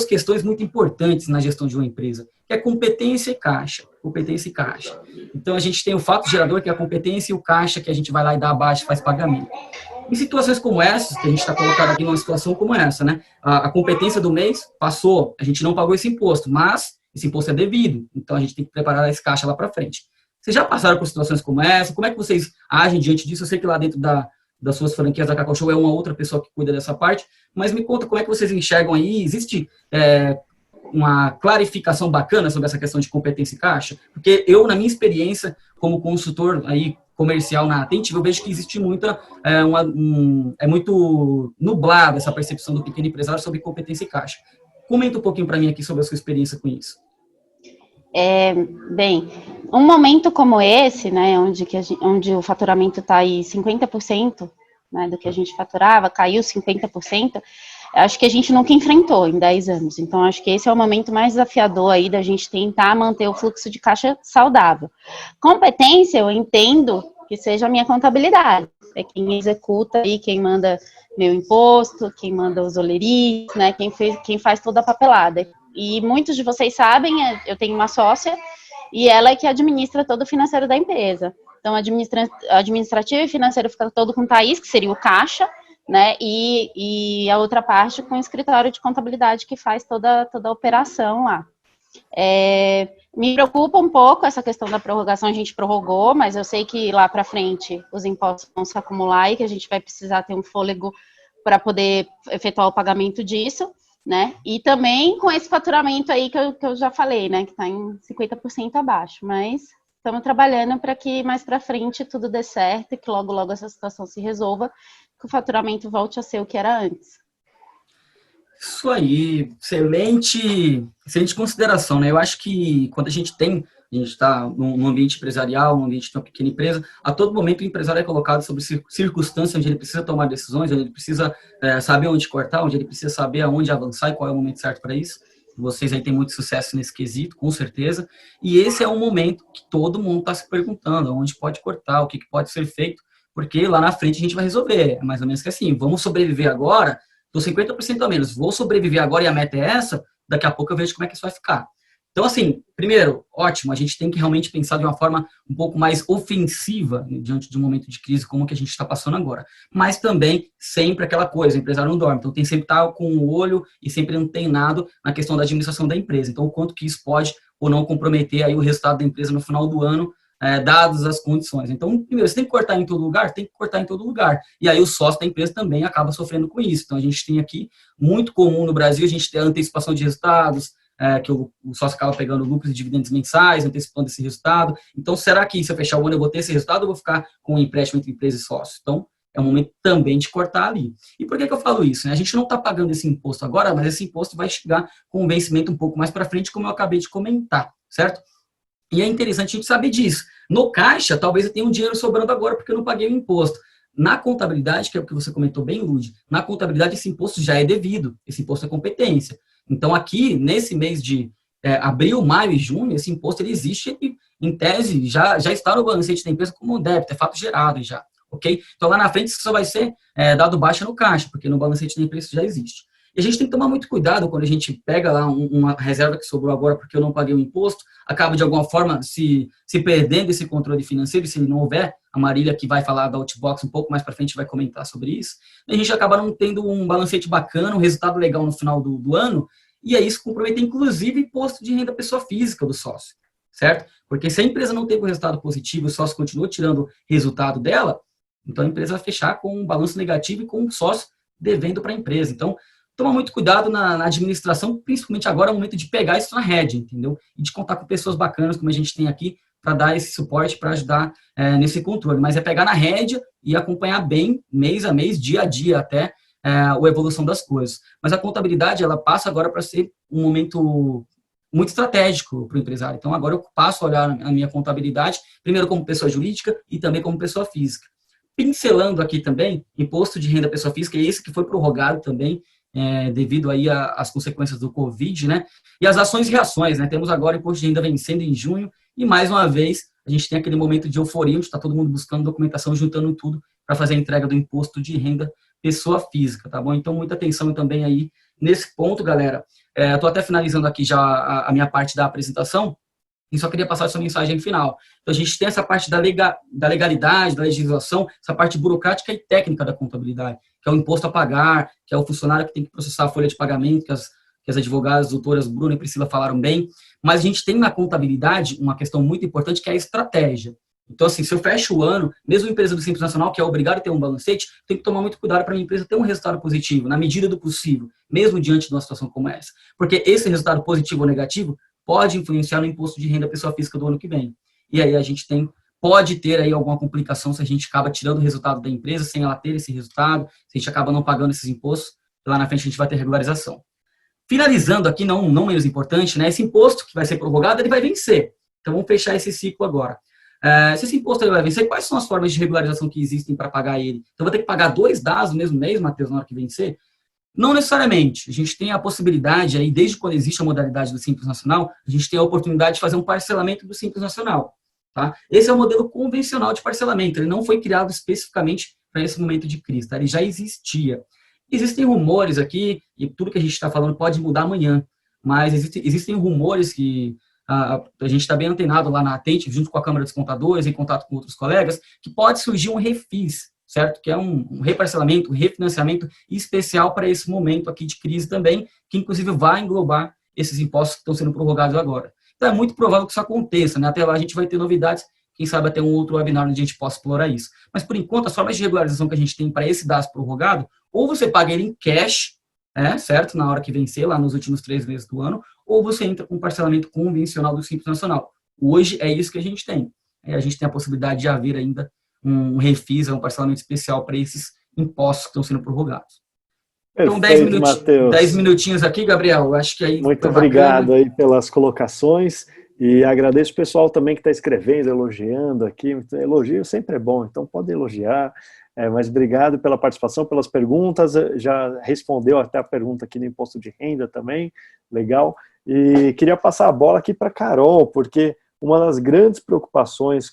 questões muito importantes na gestão de uma empresa, que é competência e caixa. Competência e caixa. Então, a gente tem o fato gerador, que é a competência, e o caixa, que a gente vai lá e dá abaixo e faz pagamento. Em situações como essas, que a gente está colocado aqui numa situação como essa, né? A competência do mês passou, a gente não pagou esse imposto, mas esse imposto é devido, então a gente tem que preparar esse caixa lá para frente. Vocês já passaram por situações como essa? Como é que vocês agem diante disso? Eu sei que lá dentro das suas franquias da Cacau Show é uma outra pessoa que cuida dessa parte, mas me conta como é que vocês enxergam aí. Existe uma clarificação bacana sobre essa questão de competência e caixa? Porque eu, na minha experiência como consultor aí comercial na Attentive, eu vejo que existe muita, é muito nublada essa percepção do pequeno empresário sobre competência e caixa. Comenta um pouquinho para mim aqui sobre a sua experiência com isso. Bem, um momento como esse, né, onde o faturamento está aí 50%, né, do que a gente faturava, caiu 50%, acho que a gente nunca enfrentou em 10 anos. Então, acho que esse é o momento mais desafiador aí da gente tentar manter o fluxo de caixa saudável. Competência, eu entendo que seja a minha contabilidade. É quem executa aí, quem manda meu imposto, quem manda os oleris, né, quem faz toda a papelada. E muitos de vocês sabem, eu tenho uma sócia e ela é que administra todo o financeiro da empresa. Então, administrativo e financeiro fica todo com o Thaís, que seria o caixa, né? E a outra parte com o escritório de contabilidade que faz toda a operação lá. Me preocupa um pouco essa questão da prorrogação, a gente prorrogou, mas eu sei que lá para frente os impostos vão se acumular e que a gente vai precisar ter um fôlego para poder efetuar o pagamento disso. Né? E também com esse faturamento aí que eu já falei, né? Que está em 50% abaixo, mas estamos trabalhando para que mais para frente tudo dê certo e que logo, logo essa situação se resolva, que o faturamento volte a ser o que era antes. Isso aí, excelente consideração, né? Eu acho que quando a gente está num ambiente empresarial, num ambiente de uma pequena empresa, a todo momento o empresário é colocado sobre circunstâncias onde ele precisa tomar decisões, onde ele precisa saber onde cortar, onde ele precisa saber aonde avançar e qual é o momento certo para isso. Vocês aí têm muito sucesso nesse quesito, com certeza. E esse é um momento que todo mundo está se perguntando, onde pode cortar, o que pode ser feito, porque lá na frente a gente vai resolver. É mais ou menos que assim, vamos sobreviver agora, estou 50% a menos, vou sobreviver agora e a meta é essa, daqui a pouco eu vejo como é que isso vai ficar. Então, assim, primeiro, ótimo, a gente tem que realmente pensar de uma forma um pouco mais ofensiva, né, diante de um momento de crise como que a gente está passando agora. Mas também, sempre aquela coisa, o empresário não dorme, então tem sempre que estar com o olho e sempre antenado na questão da administração da empresa. Então, o quanto que isso pode ou não comprometer aí o resultado da empresa no final do ano, dadas as condições. Então, primeiro, você tem que cortar em todo lugar? Tem que cortar em todo lugar. E aí o sócio da empresa também acaba sofrendo com isso. Então, a gente tem aqui, muito comum no Brasil, a gente ter a antecipação de resultados, que o sócio acaba pegando lucros e dividendos mensais, antecipando esse resultado. Então, será que se eu fechar o ano eu vou ter esse resultado ou vou ficar com um empréstimo entre empresa e sócio? Então, é um momento também de cortar ali. E por que eu falo isso? A gente não está pagando esse imposto agora, mas esse imposto vai chegar com um vencimento um pouco mais para frente, como eu acabei de comentar, certo? E é interessante a gente saber disso. No caixa, talvez eu tenha um dinheiro sobrando agora porque eu não paguei o imposto. Na contabilidade, que é o que você comentou bem, Lud, na contabilidade esse imposto já é devido, esse imposto é competência. Então aqui, nesse mês de abril, maio e junho, esse imposto ele existe e, em tese, já está no balancete da empresa como um débito, é fato gerado já, ok? Então lá na frente isso só vai ser dado baixa no caixa, porque no balancete da empresa já existe. E a gente tem que tomar muito cuidado quando a gente pega lá uma reserva que sobrou agora porque eu não paguei o imposto, acaba de alguma forma se perdendo esse controle financeiro, e se não houver, a Marília que vai falar da Outbox um pouco mais para frente vai comentar sobre isso, a gente acaba não tendo um balancete bacana, um resultado legal no final do ano, e aí isso compromete inclusive imposto de renda pessoa física do sócio, certo? Porque se a empresa não teve um resultado positivo, o sócio continua tirando resultado dela, então a empresa vai fechar com um balanço negativo e com o sócio devendo para a empresa. Então, toma muito cuidado na administração, principalmente agora é o momento de pegar isso na rédea, entendeu? E de contar com pessoas bacanas, como a gente tem aqui, para dar esse suporte, para ajudar nesse controle. Mas é pegar na rédea e acompanhar bem, mês a mês, dia a dia até, a evolução das coisas. Mas a contabilidade, ela passa agora para ser um momento muito estratégico para o empresário. Então, agora eu passo a olhar a minha contabilidade, primeiro como pessoa jurídica e também como pessoa física. Pincelando aqui também, imposto de renda pessoa física, esse que foi prorrogado também, devido aí às consequências do Covid, né? E as ações e reações, né? Temos agora o imposto de renda vencendo em junho, e mais uma vez, a gente tem aquele momento de euforia, onde está todo mundo buscando documentação, juntando tudo para fazer a entrega do imposto de renda pessoa física, tá bom? Então, muita atenção também aí nesse ponto, galera. Estou até finalizando aqui já a minha parte da apresentação, e só queria passar essa mensagem final. Então, a gente tem essa parte da legalidade, da legislação, essa parte burocrática e técnica da contabilidade, que é o imposto a pagar, que é o funcionário que tem que processar a folha de pagamento, que as advogadas, doutoras Bruna e Priscila falaram bem, mas a gente tem na contabilidade uma questão muito importante, que é a estratégia. Então, assim, se eu fecho o ano, mesmo a empresa do Simples Nacional, que é obrigada a ter um balancete, tem que tomar muito cuidado para a minha empresa ter um resultado positivo, na medida do possível, mesmo diante de uma situação como essa. Porque esse resultado positivo ou negativo pode influenciar no imposto de renda pessoa física do ano que vem. E aí a gente pode ter aí alguma complicação se a gente acaba tirando o resultado da empresa sem ela ter esse resultado, se a gente acaba não pagando esses impostos, lá na frente a gente vai ter regularização. Finalizando aqui, não menos importante, né, esse imposto que vai ser prorrogado, ele vai vencer. Então vamos fechar esse ciclo agora. Se esse imposto ele vai vencer, quais são as formas de regularização que existem para pagar ele? Então, eu vou ter que pagar 2 DAS no mesmo mês, Matheus, na hora que vencer? Não necessariamente. A gente tem a possibilidade, aí, desde quando existe a modalidade do Simples Nacional, a gente tem a oportunidade de fazer um parcelamento do Simples Nacional. Tá? Esse é o modelo convencional de parcelamento. Ele não foi criado especificamente para esse momento de crise. Tá? Ele já existia. Existem rumores aqui, e tudo que a gente está falando pode mudar amanhã, mas existem rumores que a gente está bem antenado lá na Atente, junto com a Câmara dos Contadores, em contato com outros colegas, que pode surgir um refis, certo? Que é um reparcelamento, um refinanciamento especial para esse momento aqui de crise também, que inclusive vai englobar esses impostos que estão sendo prorrogados agora. Então é muito provável que isso aconteça, né? Até lá a gente vai ter novidades, quem sabe até um outro webinar onde a gente possa explorar isso. Mas por enquanto, as formas de regularização que a gente tem para esse DAS prorrogado, ou você paga ele em cash, certo? Na hora que vencer, lá nos últimos 3 meses do ano, ou você entra com um parcelamento convencional do Simples Nacional. Hoje é isso que a gente tem. A gente tem a possibilidade de haver ainda um refis, um parcelamento especial para esses impostos que estão sendo prorrogados. Então, Perfeito, 10 minutinhos aqui, Gabriel. Eu acho que aí muito obrigado aí pelas colocações e agradeço o pessoal também que está escrevendo, elogiando aqui. Elogio sempre é bom, então pode elogiar. Mas obrigado pela participação, pelas perguntas, já respondeu até a pergunta aqui do imposto de renda também, legal. E queria passar a bola aqui para a Carol, porque uma das grandes preocupações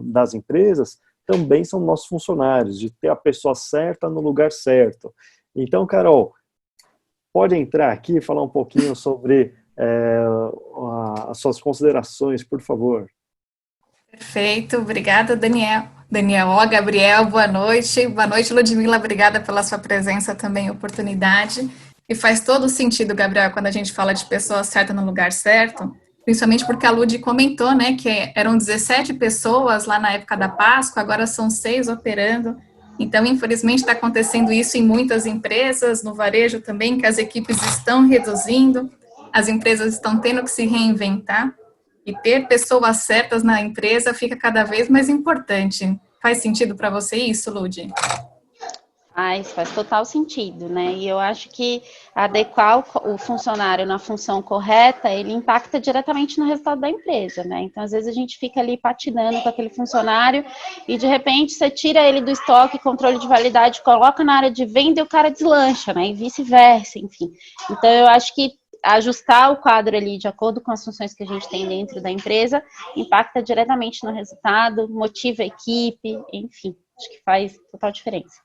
das empresas também são nossos funcionários, de ter a pessoa certa no lugar certo. Então, Carol, pode entrar aqui e falar um pouquinho sobre as suas considerações, por favor. Perfeito, obrigada, Daniel. Gabriel, boa noite. Boa noite, Ludmila, obrigada pela sua presença também, oportunidade. E faz todo sentido, Gabriel, quando a gente fala de pessoa certa no lugar certo, principalmente porque a Lud comentou, né, que eram 17 pessoas lá na época da Páscoa, agora são 6 operando. Então, infelizmente, está acontecendo isso em muitas empresas, no varejo também, que as equipes estão reduzindo, as empresas estão tendo que se reinventar. E ter pessoas certas na empresa fica cada vez mais importante. Faz sentido para você isso, Lud? Faz total sentido, né? E eu acho que adequar o funcionário na função correta, ele impacta diretamente no resultado da empresa, né? Então, às vezes a gente fica ali patinando com aquele funcionário e, de repente, você tira ele do estoque, controle de validade, coloca na área de venda e o cara deslancha, né? E vice-versa, enfim. Então, eu acho que ajustar o quadro ali de acordo com as funções que a gente tem dentro da empresa impacta diretamente no resultado, motiva a equipe, enfim, acho que faz total diferença.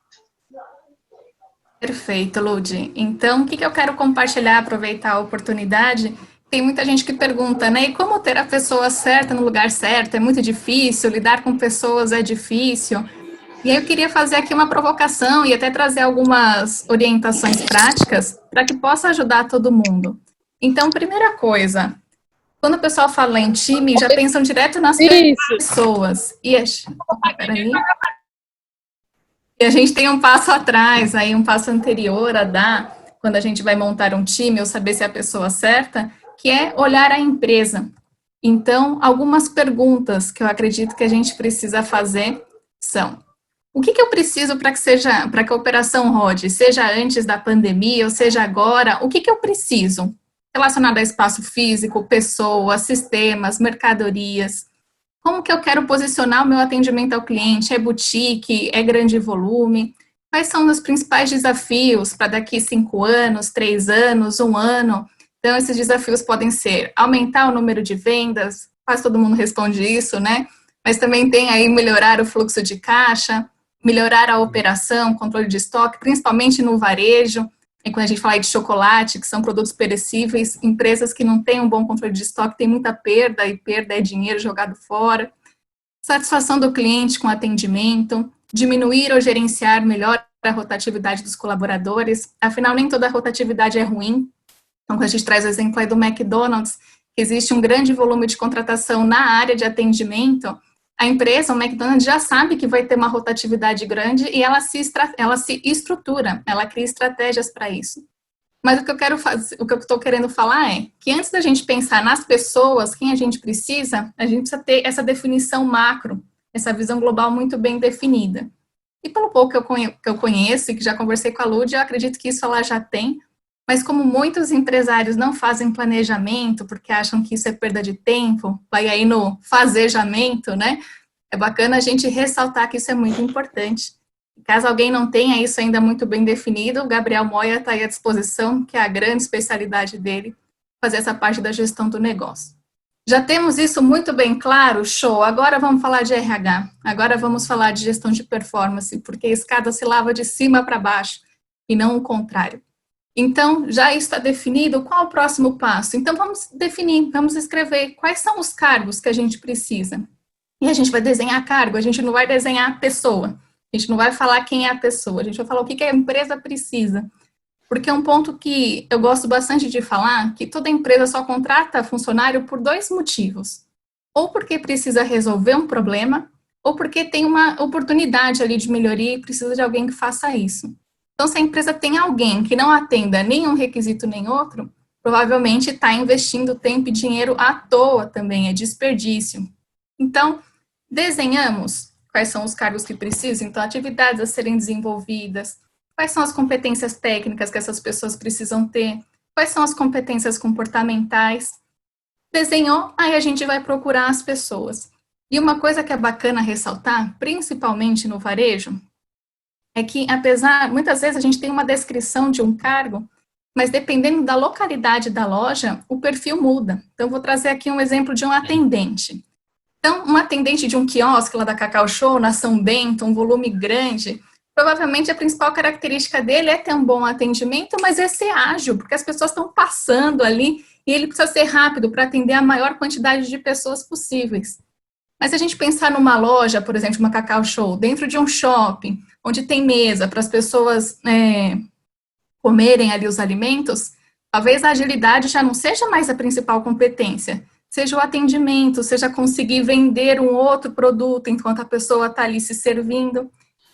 Perfeito, Lud. Então, o que eu quero compartilhar, aproveitar a oportunidade? Tem muita gente que pergunta, né, e como ter a pessoa certa no lugar certo? É muito difícil, lidar com pessoas é difícil. E aí eu queria fazer aqui uma provocação e até trazer algumas orientações práticas para que possa ajudar todo mundo. Então, primeira coisa, quando o pessoal fala em time, já pensam direto nas pessoas. E a gente tem um passo atrás, aí um passo anterior a dar, quando a gente vai montar um time ou saber se é a pessoa certa, que é olhar a empresa. Então, algumas perguntas que eu acredito que a gente precisa fazer são: O que eu preciso para que a operação rode, seja antes da pandemia ou seja agora, o que eu preciso? Relacionado a espaço físico, pessoas, sistemas, mercadorias. Como que eu quero posicionar o meu atendimento ao cliente? É boutique? É grande volume? Quais são os principais desafios para daqui 5 anos, 3 anos, 1 ano? Então, esses desafios podem ser aumentar o número de vendas, quase todo mundo responde isso, né? Mas também tem aí melhorar o fluxo de caixa, melhorar a operação, controle de estoque, principalmente no varejo. E quando a gente fala de chocolate, que são produtos perecíveis, empresas que não têm um bom controle de estoque têm muita perda, e perda é dinheiro jogado fora. Satisfação do cliente com atendimento, diminuir ou gerenciar melhor a rotatividade dos colaboradores, afinal nem toda rotatividade é ruim. Então, quando a gente traz o exemplo aí do McDonald's, que existe um grande volume de contratação na área de atendimento, a empresa, o McDonald's, já sabe que vai ter uma rotatividade grande e ela se estrutura, ela cria estratégias para isso. Mas o que eu estou querendo falar é que antes da gente pensar nas pessoas, quem a gente precisa ter essa definição macro, essa visão global muito bem definida. E pelo pouco que eu conheço e que já conversei com a Lud, eu acredito que isso ela já tem, mas como muitos empresários não fazem planejamento, porque acham que isso é perda de tempo, vai aí no fazejamento, né? É bacana a gente ressaltar que isso é muito importante. Caso alguém não tenha isso ainda muito bem definido, o Gabriel Moya está aí à disposição, que é a grande especialidade dele, fazer essa parte da gestão do negócio. Já temos isso muito bem claro? Show! Agora vamos falar de RH, agora vamos falar de gestão de performance, porque a escada se lava de cima para baixo, e não o contrário. Então, já está definido qual o próximo passo. Então, vamos definir, vamos escrever quais são os cargos que a gente precisa. E a gente vai desenhar cargo, a gente não vai desenhar a pessoa. A gente não vai falar quem é a pessoa, a gente vai falar o que a empresa precisa. Porque é um ponto que eu gosto bastante de falar, que toda empresa só contrata funcionário por 2 motivos. Ou porque precisa resolver um problema, ou porque tem uma oportunidade ali de melhoria e precisa de alguém que faça isso. Então, se a empresa tem alguém que não atenda nenhum requisito nem outro, provavelmente está investindo tempo e dinheiro à toa também, é desperdício. Então, desenhamos quais são os cargos que precisam, então, atividades a serem desenvolvidas, quais são as competências técnicas que essas pessoas precisam ter, quais são as competências comportamentais. Desenhou, aí a gente vai procurar as pessoas. E uma coisa que é bacana ressaltar, principalmente no varejo, é que, muitas vezes a gente tem uma descrição de um cargo, mas dependendo da localidade da loja, o perfil muda. Então, vou trazer aqui um exemplo de um atendente. Então, um atendente de um quiosque lá da Cacau Show, na São Bento, um volume grande, provavelmente a principal característica dele é ter um bom atendimento, mas é ser ágil, porque as pessoas estão passando ali e ele precisa ser rápido para atender a maior quantidade de pessoas possíveis. Mas se a gente pensar numa loja, por exemplo, uma Cacau Show, dentro de um shopping, onde tem mesa para as pessoas comerem ali os alimentos, talvez a agilidade já não seja mais a principal competência, seja o atendimento, seja conseguir vender um outro produto enquanto a pessoa está ali se servindo.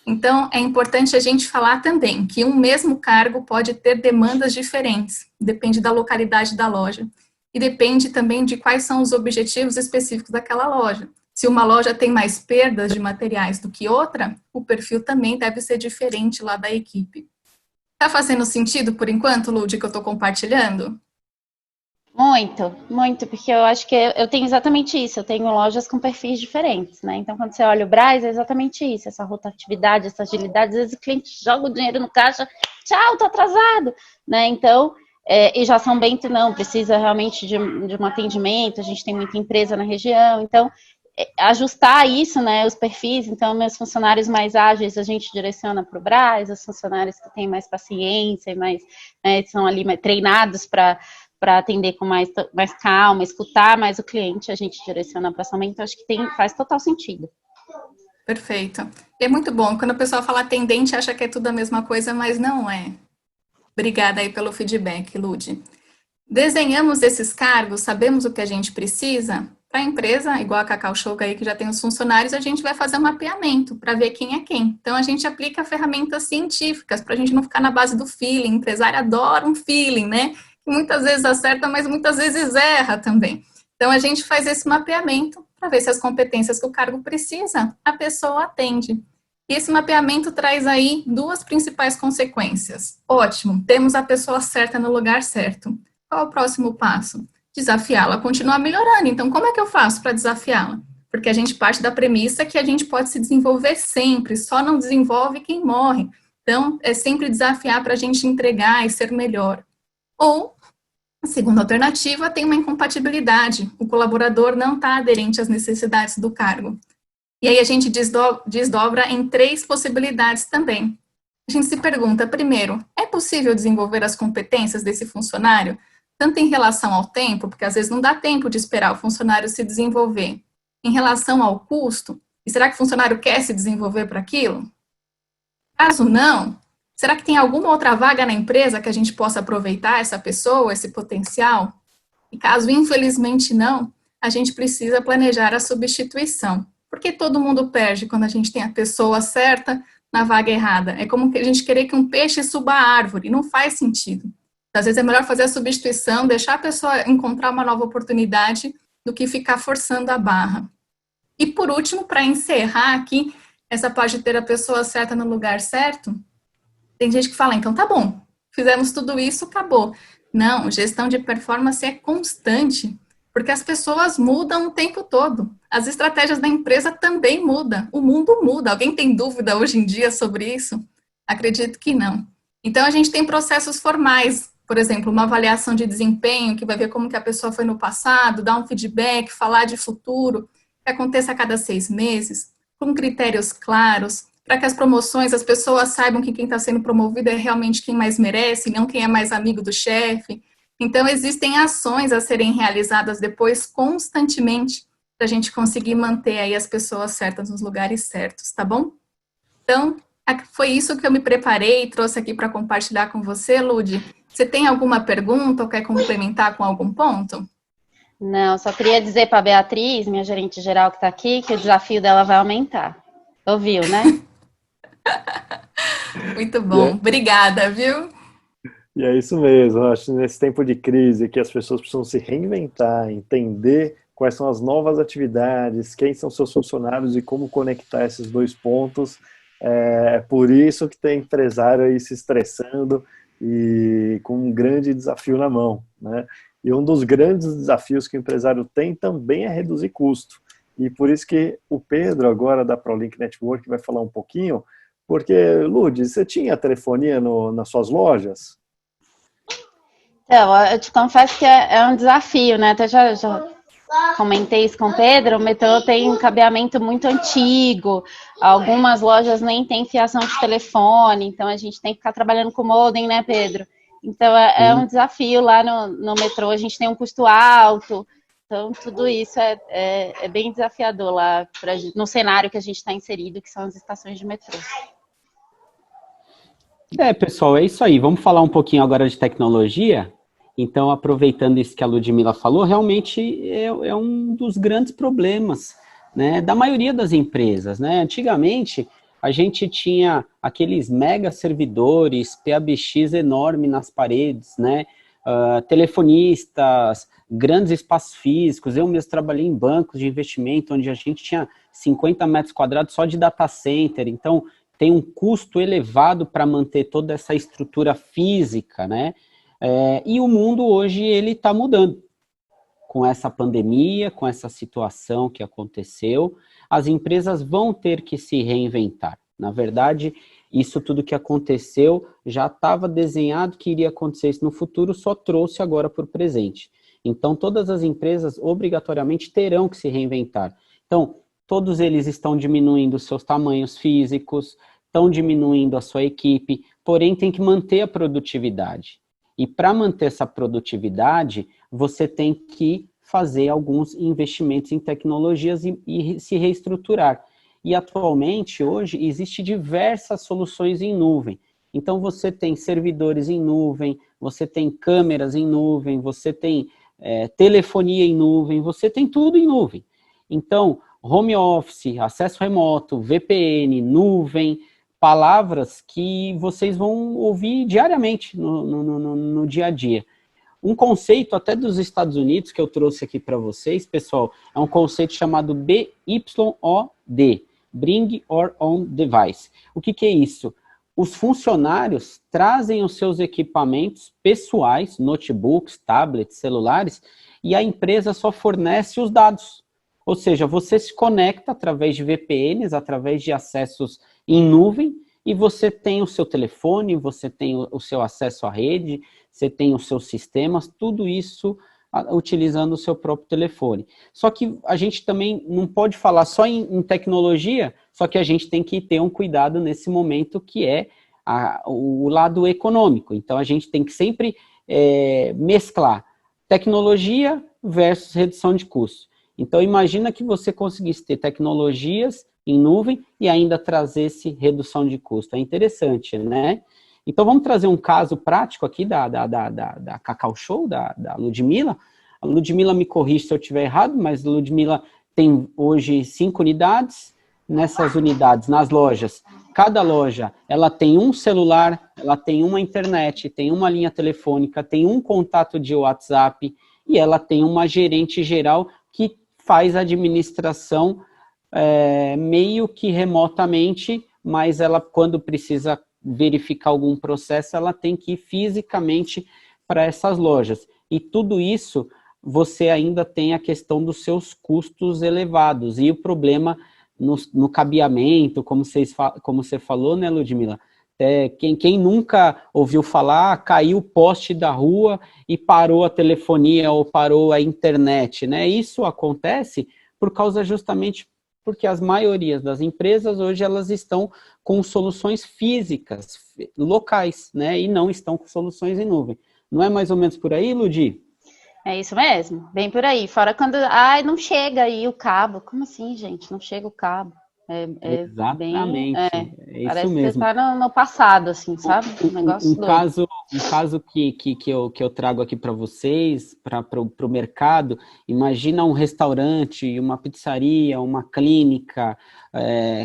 Então, é importante a gente falar também que um mesmo cargo pode ter demandas diferentes, depende da localidade da loja, e depende também de quais são os objetivos específicos daquela loja. Se uma loja tem mais perdas de materiais do que outra, o perfil também deve ser diferente lá da equipe. Tá fazendo sentido por enquanto, Lud, que eu estou compartilhando? Muito, muito, porque eu acho que eu tenho exatamente isso, eu tenho lojas com perfis diferentes, né? Então, quando você olha o Brás, é exatamente isso, essa rotatividade, essa agilidade, às vezes o cliente joga o dinheiro no caixa, tchau, tô atrasado, né? Então, e já São Bento não, precisa realmente de um atendimento, a gente tem muita empresa na região, então, ajustar isso, né, os perfis, então, meus funcionários mais ágeis a gente direciona para o Brás, os funcionários que têm mais paciência e mais, né, são ali mais treinados para atender com mais calma, escutar mais o cliente, a gente direciona para São Bento, então acho que faz total sentido. Perfeito. E é muito bom, quando a pessoa fala atendente, acha que é tudo a mesma coisa, mas não é. Obrigada aí pelo feedback, Lud. Desenhamos esses cargos, sabemos o que a gente precisa. Para a empresa, igual a Cacau Show aí, que já tem os funcionários, a gente vai fazer um mapeamento para ver quem é quem. Então, a gente aplica ferramentas científicas para a gente não ficar na base do feeling. O empresário adora um feeling, né? Que muitas vezes acerta, mas muitas vezes erra também. Então, a gente faz esse mapeamento para ver se as competências que o cargo precisa, a pessoa atende. E esse mapeamento traz aí duas principais consequências. Ótimo, temos a pessoa certa no lugar certo. Qual é o próximo passo? Desafiá-la a continuar melhorando. Então, como é que eu faço para desafiá-la? Porque a gente parte da premissa que a gente pode se desenvolver sempre, só não desenvolve quem morre. Então, é sempre desafiar para a gente entregar e ser melhor. Ou, a segunda alternativa, tem uma incompatibilidade. O colaborador não está aderente às necessidades do cargo. E aí a gente desdobra em 3 possibilidades também. A gente se pergunta, primeiro, é possível desenvolver as competências desse funcionário? Tanto em relação ao tempo, porque às vezes não dá tempo de esperar o funcionário se desenvolver. Em relação ao custo, e será que o funcionário quer se desenvolver para aquilo? Caso não, será que tem alguma outra vaga na empresa que a gente possa aproveitar essa pessoa, esse potencial? E caso infelizmente não, a gente precisa planejar a substituição. Porque todo mundo perde quando a gente tem a pessoa certa na vaga errada. É como a gente querer que um peixe suba a árvore, não faz sentido. Às vezes é melhor fazer a substituição, deixar a pessoa encontrar uma nova oportunidade do que ficar forçando a barra. E por último, para encerrar aqui, essa parte de ter a pessoa certa no lugar certo, tem gente que fala, então tá bom, fizemos tudo isso, acabou. Não, gestão de performance é constante, porque as pessoas mudam o tempo todo. As estratégias da empresa também mudam. O mundo muda. Alguém tem dúvida hoje em dia sobre isso? Acredito que não. Então, a gente tem processos formais, por exemplo, uma avaliação de desempenho, que vai ver como que a pessoa foi no passado, dar um feedback, falar de futuro, que aconteça a cada 6 meses, com critérios claros, para que as promoções, as pessoas saibam que quem está sendo promovido é realmente quem mais merece, não quem é mais amigo do chefe. Então, existem ações a serem realizadas depois constantemente para a gente conseguir manter aí as pessoas certas nos lugares certos, tá bom? Então, foi isso que eu me preparei e trouxe aqui para compartilhar com você, Lud. Você tem alguma pergunta ou quer complementar com algum ponto? Não, só queria dizer para a Beatriz, minha gerente geral que está aqui, que o desafio dela vai aumentar. Ouviu, né? Muito bom, obrigada, viu? E é isso mesmo, eu acho que nesse tempo de crise que as pessoas precisam se reinventar, entender quais são as novas atividades, quem são seus funcionários e como conectar esses 2 pontos. É por isso que tem empresário aí se estressando e com um grande desafio na mão, né? E um dos grandes desafios que o empresário tem também é reduzir custo. E por isso que o Pedro, agora da ProLink Network, vai falar um pouquinho, porque, Lud, você tinha telefonia nas suas lojas? Então, eu te confesso que é um desafio, né? Até já comentei isso com o Pedro, o metrô tem um cabeamento muito antigo, algumas lojas nem têm fiação de telefone, então a gente tem que ficar trabalhando com modem, né, Pedro? Então, é um desafio lá no metrô, a gente tem um custo alto, então tudo isso é bem desafiador lá no cenário que a gente está inserido, que são as estações de metrô. Pessoal, é isso aí. Vamos falar um pouquinho agora de tecnologia? Então, aproveitando isso que a Ludmila falou, realmente é um dos grandes problemas, né, da maioria das empresas, né? Antigamente, a gente tinha aqueles mega servidores, PABX enorme nas paredes, né? Telefonistas, grandes espaços físicos. Eu mesmo trabalhei em bancos de investimento, onde a gente tinha 50 metros quadrados só de data center. Então, tem um custo elevado para manter toda essa estrutura física, né? E o mundo hoje, ele está mudando. Com essa pandemia, com essa situação que aconteceu, as empresas vão ter que se reinventar. Na verdade, isso tudo que aconteceu já estava desenhado que iria acontecer isso no futuro, só trouxe agora para o presente. Então, todas as empresas obrigatoriamente terão que se reinventar. Então, todos eles estão diminuindo seus tamanhos físicos, estão diminuindo a sua equipe, porém tem que manter a produtividade. E para manter essa produtividade, você tem que fazer alguns investimentos em tecnologias e se reestruturar. E atualmente, hoje, existe diversas soluções em nuvem. Então, você tem servidores em nuvem, você tem câmeras em nuvem, você tem telefonia em nuvem, você tem tudo em nuvem. Então, home office, acesso remoto, VPN, nuvem, palavras que vocês vão ouvir diariamente no dia a dia. Um conceito até dos Estados Unidos que eu trouxe aqui para vocês, pessoal, é um conceito chamado BYOD, Bring Your Own Device. O que é isso? Os funcionários trazem os seus equipamentos pessoais, notebooks, tablets, celulares, e a empresa só fornece os dados. Ou seja, você se conecta através de VPNs, através de acessos em nuvem, e você tem o seu telefone, você tem o seu acesso à rede, você tem os seus sistemas, tudo isso utilizando o seu próprio telefone. Só que a gente também não pode falar só em tecnologia, só que a gente tem que ter um cuidado nesse momento que é o lado econômico. Então, a gente tem que sempre mesclar tecnologia versus redução de custo. Então, imagina que você conseguisse ter tecnologias em nuvem e ainda trazesse redução de custo. É interessante, né? Então, vamos trazer um caso prático aqui da Cacau Show, da Ludmila. A Ludmila me corrige se eu estiver errado, mas a Ludmila tem hoje 5 unidades. Nessas unidades, nas lojas, cada loja, ela tem um celular, ela tem uma internet, tem uma linha telefônica, tem um contato de WhatsApp e ela tem uma gerente geral que faz a administração meio que remotamente, mas ela, quando precisa verificar algum processo, ela tem que ir fisicamente para essas lojas. E tudo isso, você ainda tem a questão dos seus custos elevados e o problema no cabeamento, como você falou, né, Ludmila? Quem nunca ouviu falar, caiu o poste da rua e parou a telefonia ou parou a internet, né? Isso acontece por causa justamente porque as maiorias das empresas hoje elas estão com soluções físicas, locais, né? E não estão com soluções em nuvem. Não é mais ou menos por aí, Ludi? É isso mesmo, bem por aí. Fora quando, não chega aí o cabo. Como assim, gente? Não chega o cabo. Exatamente, é isso parece mesmo. que você está no passado, assim, sabe? Um negócio doido. Um caso que eu trago aqui para vocês, para o mercado, imagina um restaurante, uma pizzaria, uma clínica,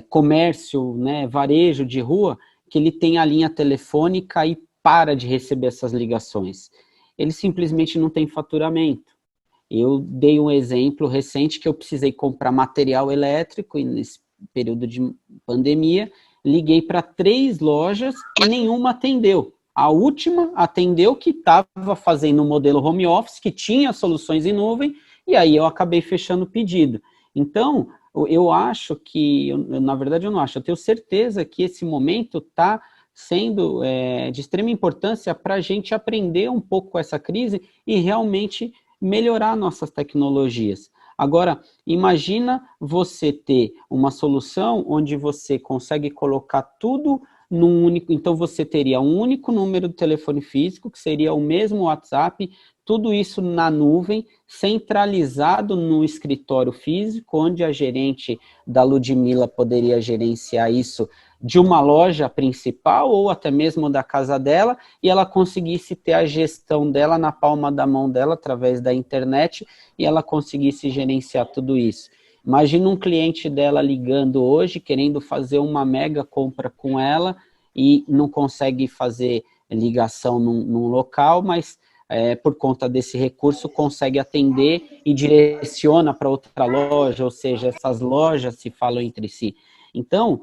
comércio, né, varejo de rua, que ele tem a linha telefônica e para de receber essas ligações. Ele simplesmente não tem faturamento. Eu dei um exemplo recente que eu precisei comprar material elétrico e nesse período de pandemia, liguei para 3 lojas e nenhuma atendeu. A última atendeu que estava fazendo um modelo home office, que tinha soluções em nuvem, e aí eu acabei fechando o pedido. Então, eu acho que, na verdade eu não acho, eu tenho certeza que esse momento está sendo de extrema importância para a gente aprender um pouco com essa crise e realmente melhorar nossas tecnologias. Agora, imagina você ter uma solução onde você consegue colocar tudo num único... Então, você teria um único número de telefone físico, que seria o mesmo WhatsApp, tudo isso na nuvem, centralizado no escritório físico, onde a gerente da Ludmila poderia gerenciar isso de uma loja principal ou até mesmo da casa dela, e ela conseguisse ter a gestão dela na palma da mão dela através da internet e ela conseguisse gerenciar tudo isso. Imagina um cliente dela ligando hoje, querendo fazer uma mega compra com ela e não consegue fazer ligação num local, mas por conta desse recurso consegue atender e direciona para outra loja, ou seja, essas lojas se falam entre si. Então,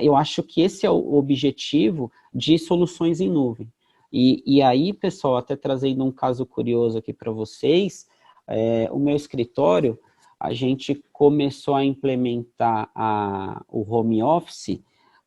eu acho que esse é o objetivo de soluções em nuvem. E aí, pessoal, até trazendo um caso curioso aqui para vocês, o meu escritório, a gente começou a implementar o home office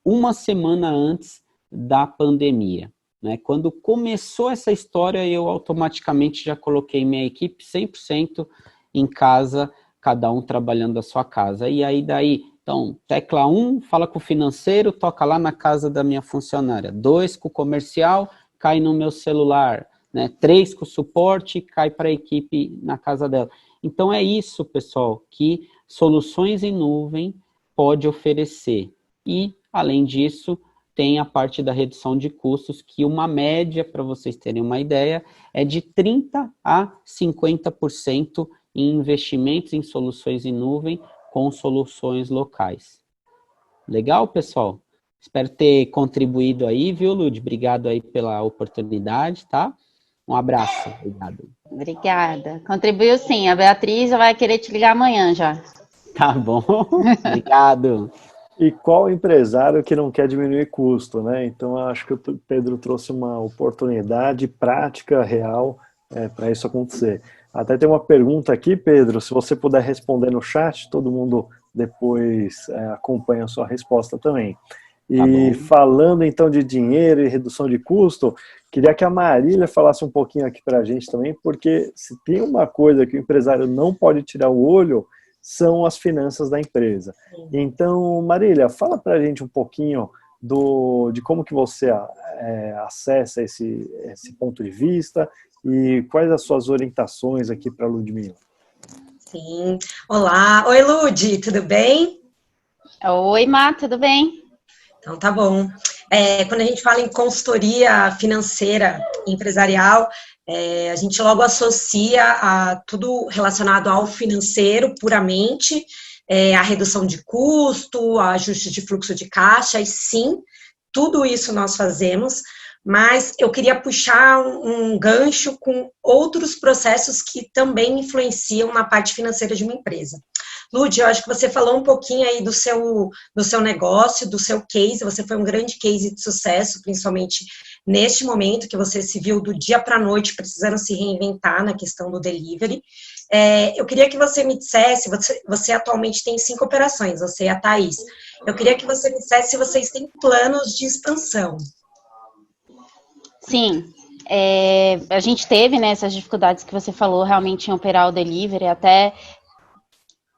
uma semana antes da pandemia, né? Quando começou essa história, eu automaticamente já coloquei minha equipe 100% em casa, cada um trabalhando da sua casa. E aí, então, tecla 1, fala com o financeiro, toca lá na casa da minha funcionária. 2, com o comercial, cai no meu celular. Né? 3, com o suporte, cai para a equipe na casa dela. Então, é isso, pessoal, que soluções em nuvem pode oferecer. E, além disso, tem a parte da redução de custos, que uma média, para vocês terem uma ideia, é de 30% a 50% em investimentos em soluções em nuvem com soluções locais. Legal, pessoal? Espero ter contribuído aí, viu, Lud? Obrigado aí pela oportunidade, tá? Um abraço. Obrigado. Obrigada. Contribuiu sim. A Beatriz vai querer te ligar amanhã já. Tá bom. Obrigado. E qual empresário que não quer diminuir custo, né? Então, eu acho que o Pedro trouxe uma oportunidade prática, real, para isso acontecer. Até tem uma pergunta aqui, Pedro, se você puder responder no chat, todo mundo depois acompanha a sua resposta também. E falando então de dinheiro e redução de custo, queria que a Marília falasse um pouquinho aqui para a gente também, porque se tem uma coisa que o empresário não pode tirar o olho, são as finanças da empresa. Então, Marília, fala para a gente um pouquinho de como que você acessa esse ponto de vista e quais as suas orientações aqui para a Ludmila. Sim. Olá. Oi, Lud, tudo bem? Oi, Má, tudo bem? Então, tá bom. Quando a gente fala em consultoria financeira empresarial, a gente logo associa a tudo relacionado ao financeiro puramente, a redução de custo, a ajuste de fluxo de caixa, e sim, tudo isso nós fazemos, mas eu queria puxar um gancho com outros processos que também influenciam na parte financeira de uma empresa. Lud, eu acho que você falou um pouquinho aí do seu negócio, do seu case, você foi um grande case de sucesso, principalmente neste momento que você se viu do dia para a noite precisando se reinventar na questão do delivery. Eu queria que você me dissesse, você atualmente tem 5 operações, você e a Thaís. Eu queria que você me dissesse se vocês têm planos de expansão. Sim, a gente teve, né, essas dificuldades que você falou realmente em operar o delivery, até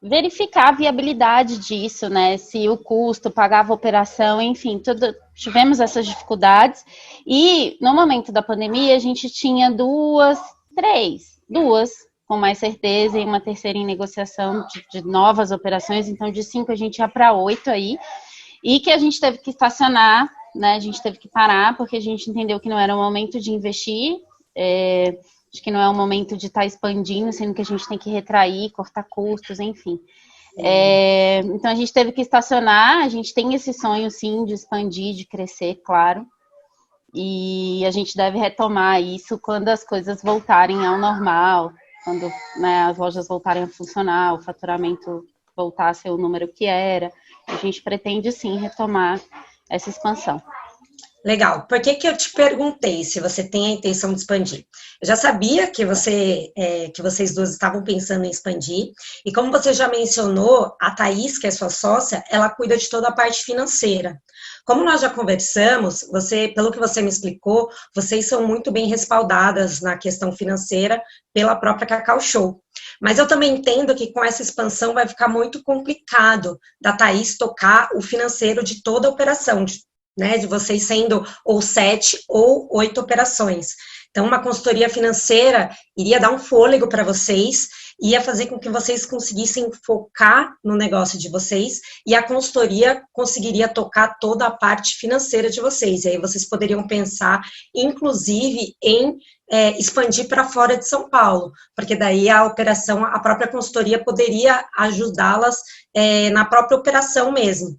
verificar a viabilidade disso, né, se o custo pagava a operação, enfim, tivemos essas dificuldades, e no momento da pandemia a gente tinha duas com mais certeza, e uma terceira em negociação de novas operações, então de 5 a gente ia para 8 aí, e que a gente teve que estacionar, né, a gente teve que parar, porque a gente entendeu que não era o momento de investir, acho que não é o momento de estar expandindo, sendo que a gente tem que retrair, cortar custos, enfim. Então, a gente teve que estacionar, a gente tem esse sonho, sim, de expandir, de crescer, claro. E a gente deve retomar isso quando as coisas voltarem ao normal, quando, né, as lojas voltarem a funcionar, o faturamento voltar a ser o número que era. A gente pretende, sim, retomar essa expansão. Legal. Por que eu te perguntei se você tem a intenção de expandir? Eu já sabia que vocês duas estavam pensando em expandir, e como você já mencionou, a Thaís, que é sua sócia, ela cuida de toda a parte financeira. Como nós já conversamos, pelo que você me explicou, vocês são muito bem respaldadas na questão financeira pela própria Cacau Show. Mas eu também entendo que com essa expansão vai ficar muito complicado da Thaís tocar o financeiro de toda a operação, de vocês sendo ou 7 ou 8 operações. Então, uma consultoria financeira iria dar um fôlego para vocês, ia fazer com que vocês conseguissem focar no negócio de vocês, e a consultoria conseguiria tocar toda a parte financeira de vocês. E aí vocês poderiam pensar, inclusive, em expandir para fora de São Paulo, porque daí a própria consultoria poderia ajudá-las na própria operação mesmo.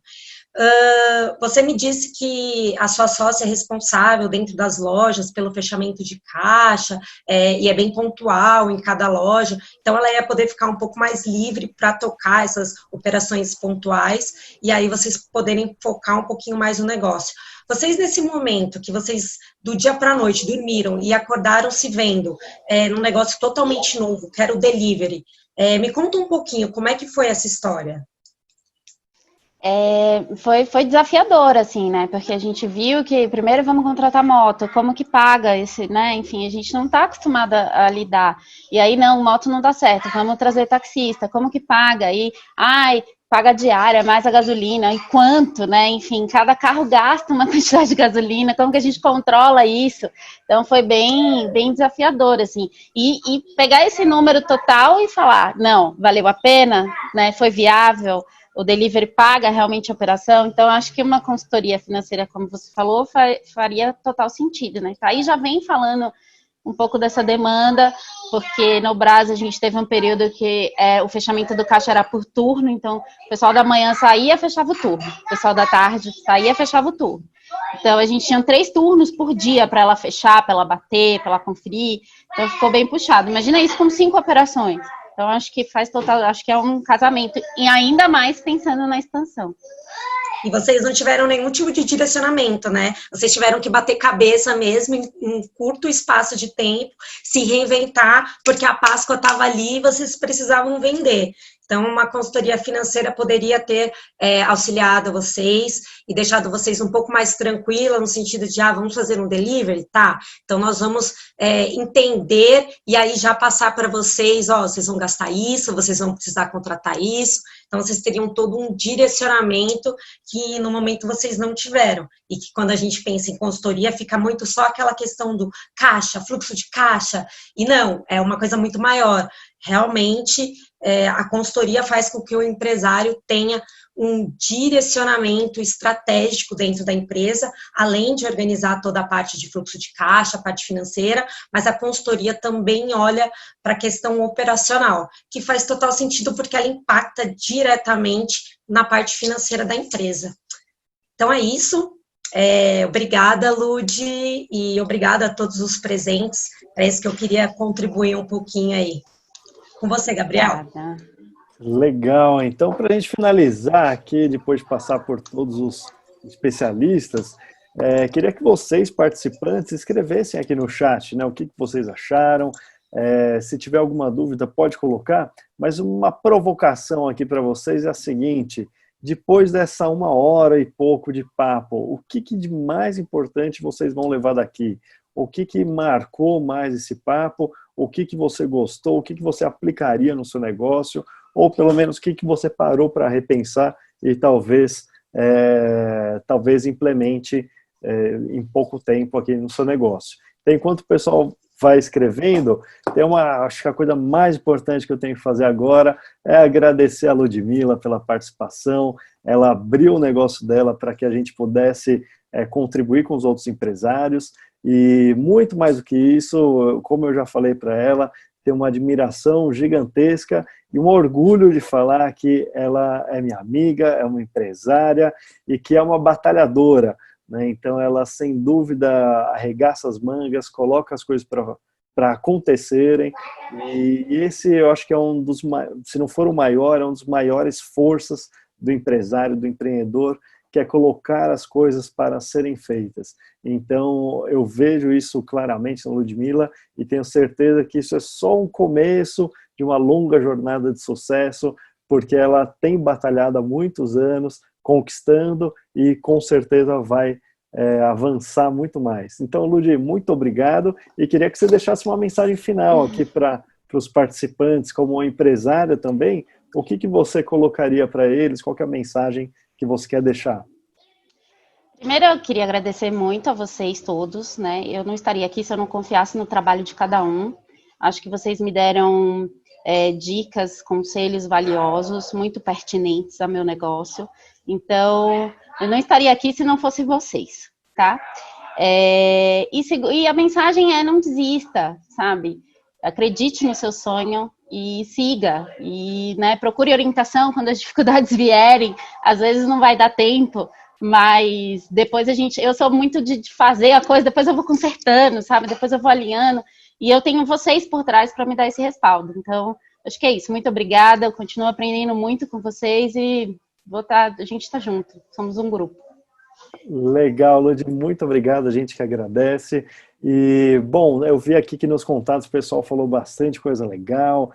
Você me disse que a sua sócia é responsável dentro das lojas pelo fechamento de caixa, e é bem pontual em cada loja, então ela ia poder ficar um pouco mais livre para tocar essas operações pontuais, e aí vocês poderem focar um pouquinho mais no negócio. Vocês, nesse momento que vocês, do dia para a noite, dormiram e acordaram se vendo num negócio totalmente novo, que era o delivery, me conta um pouquinho, como é que foi essa história? Foi desafiador, assim, né, porque a gente viu que primeiro vamos contratar moto, como que paga esse, né, enfim, a gente não tá acostumada a lidar, e aí não, moto não dá certo, vamos trazer taxista, como que paga, e, paga a diária, mais a gasolina, e quanto, né, enfim, cada carro gasta uma quantidade de gasolina, como que a gente controla isso? Então foi bem desafiador, assim, e pegar esse número total e falar, não, valeu a pena, né, foi viável, o delivery paga realmente a operação, então acho que uma consultoria financeira, como você falou, faria total sentido, né? Aí já vem falando um pouco dessa demanda, porque no Brasil a gente teve um período que o fechamento do caixa era por turno, então o pessoal da manhã saía, fechava o turno, o pessoal da tarde saía, fechava o turno. Então a gente tinha 3 turnos por dia para ela fechar, para ela bater, para ela conferir, então ficou bem puxado. Imagina isso com 5 operações. Então, acho que faz total, acho que é um casamento, e ainda mais pensando na expansão. E vocês não tiveram nenhum tipo de direcionamento, né? Vocês tiveram que bater cabeça mesmo em um curto espaço de tempo, se reinventar, porque a Páscoa estava ali e vocês precisavam vender. Então, uma consultoria financeira poderia ter auxiliado vocês e deixado vocês um pouco mais tranquila, no sentido de, vamos fazer um delivery, tá? Então, nós vamos entender e aí já passar para vocês, vocês vão gastar isso, vocês vão precisar contratar isso. Então, vocês teriam todo um direcionamento que, no momento, vocês não tiveram. E que, quando a gente pensa em consultoria, fica muito só aquela questão do caixa, fluxo de caixa. E não, é uma coisa muito maior. Realmente, a consultoria faz com que o empresário tenha um direcionamento estratégico dentro da empresa, além de organizar toda a parte de fluxo de caixa, a parte financeira, mas a consultoria também olha para a questão operacional, que faz total sentido porque ela impacta diretamente na parte financeira da empresa. Então é isso. Obrigada, Lud, e obrigada a todos os presentes. É isso que eu queria contribuir um pouquinho aí. Com você, Gabriel. Obrigada. Legal, então para a gente finalizar aqui, depois de passar por todos os especialistas, queria que vocês, participantes, escrevessem aqui no chat, né, o que vocês acharam. Se tiver alguma dúvida, pode colocar, mas uma provocação aqui para vocês é a seguinte: depois dessa 1h e pouco de papo, o que de mais importante vocês vão levar daqui? O que marcou mais esse papo? O que você gostou? O que você aplicaria no seu negócio? Ou pelo menos o que você parou para repensar e talvez implemente em pouco tempo aqui no seu negócio. Então, enquanto o pessoal vai escrevendo, acho que a coisa mais importante que eu tenho que fazer agora é agradecer a Ludmila pela participação. Ela abriu o negócio dela para que a gente pudesse contribuir com os outros empresários. E muito mais do que isso, como eu já falei para ela, tenho uma admiração gigantesca e um orgulho de falar que ela é minha amiga, é uma empresária e que é uma batalhadora, né? Então ela, sem dúvida, arregaça as mangas, coloca as coisas para acontecerem, e esse eu acho que é um dos, se não for o maior, é um dos maiores forças do empresário, do empreendedor, que é colocar as coisas para serem feitas. Então, eu vejo isso claramente na Ludmila e tenho certeza que isso é só um começo de uma longa jornada de sucesso, porque ela tem batalhado há muitos anos, conquistando e com certeza vai avançar muito mais. Então, Lud, muito obrigado e queria que você deixasse uma mensagem final aqui para os participantes, como uma empresária também. O que você colocaria para eles? Qual que é a mensagem que você quer deixar? Primeiro, eu queria agradecer muito a vocês todos, né? Eu não estaria aqui se eu não confiasse no trabalho de cada um. Acho que vocês me deram dicas, conselhos valiosos, muito pertinentes ao meu negócio. Então, eu não estaria aqui se não fossem vocês, tá? E a mensagem é: não desista, sabe? Acredite no seu sonho e siga. E, né, procure orientação quando as dificuldades vierem. Às vezes não vai dar tempo, mas depois eu sou muito de fazer a coisa, depois eu vou consertando, sabe? Depois eu vou alinhando. E eu tenho vocês por trás para me dar esse respaldo. Então, acho que é isso. Muito obrigada. Eu continuo aprendendo muito com vocês e a gente está junto. Somos um grupo. Legal, Lud. Muito obrigado. A gente que agradece. E, bom, eu vi aqui que nos contatos o pessoal falou bastante coisa legal.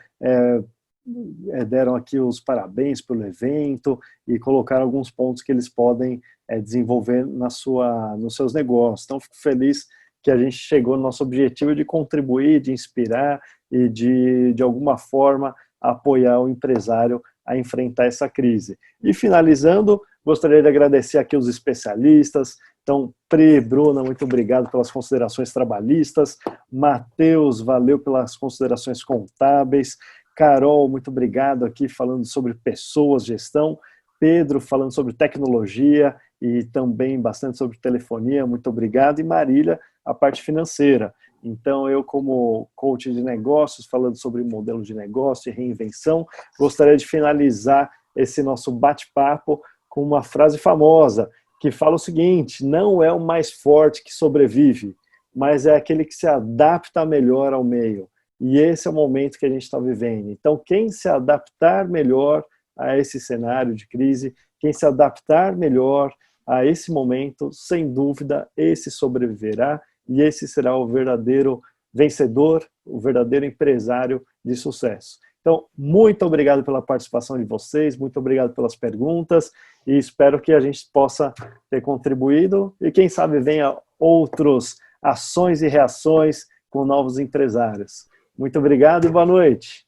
Deram aqui os parabéns pelo evento e colocaram alguns pontos que eles podem desenvolver nos seus negócios. Então, fico feliz que a gente chegou no nosso objetivo de contribuir, de inspirar e de alguma forma apoiar o empresário a enfrentar essa crise. E finalizando, gostaria de agradecer aqui os especialistas. Então, Pri, Bruna, muito obrigado pelas considerações trabalhistas. Matheus, valeu pelas considerações contábeis. Carol, muito obrigado aqui falando sobre pessoas, gestão. Pedro, falando sobre tecnologia e também bastante sobre telefonia, muito obrigado. E Marília, a parte financeira. Então, eu como coach de negócios, falando sobre modelo de negócio e reinvenção, gostaria de finalizar esse nosso bate-papo com uma frase famosa, que fala o seguinte: não é o mais forte que sobrevive, mas é aquele que se adapta melhor ao meio. E esse é o momento que a gente está vivendo. Então, quem se adaptar melhor a esse cenário de crise, quem se adaptar melhor a esse momento, sem dúvida, esse sobreviverá e esse será o verdadeiro vencedor, o verdadeiro empresário de sucesso. Então, muito obrigado pela participação de vocês, muito obrigado pelas perguntas e espero que a gente possa ter contribuído e quem sabe venha outras ações e reações com novos empresários. Muito obrigado e boa noite.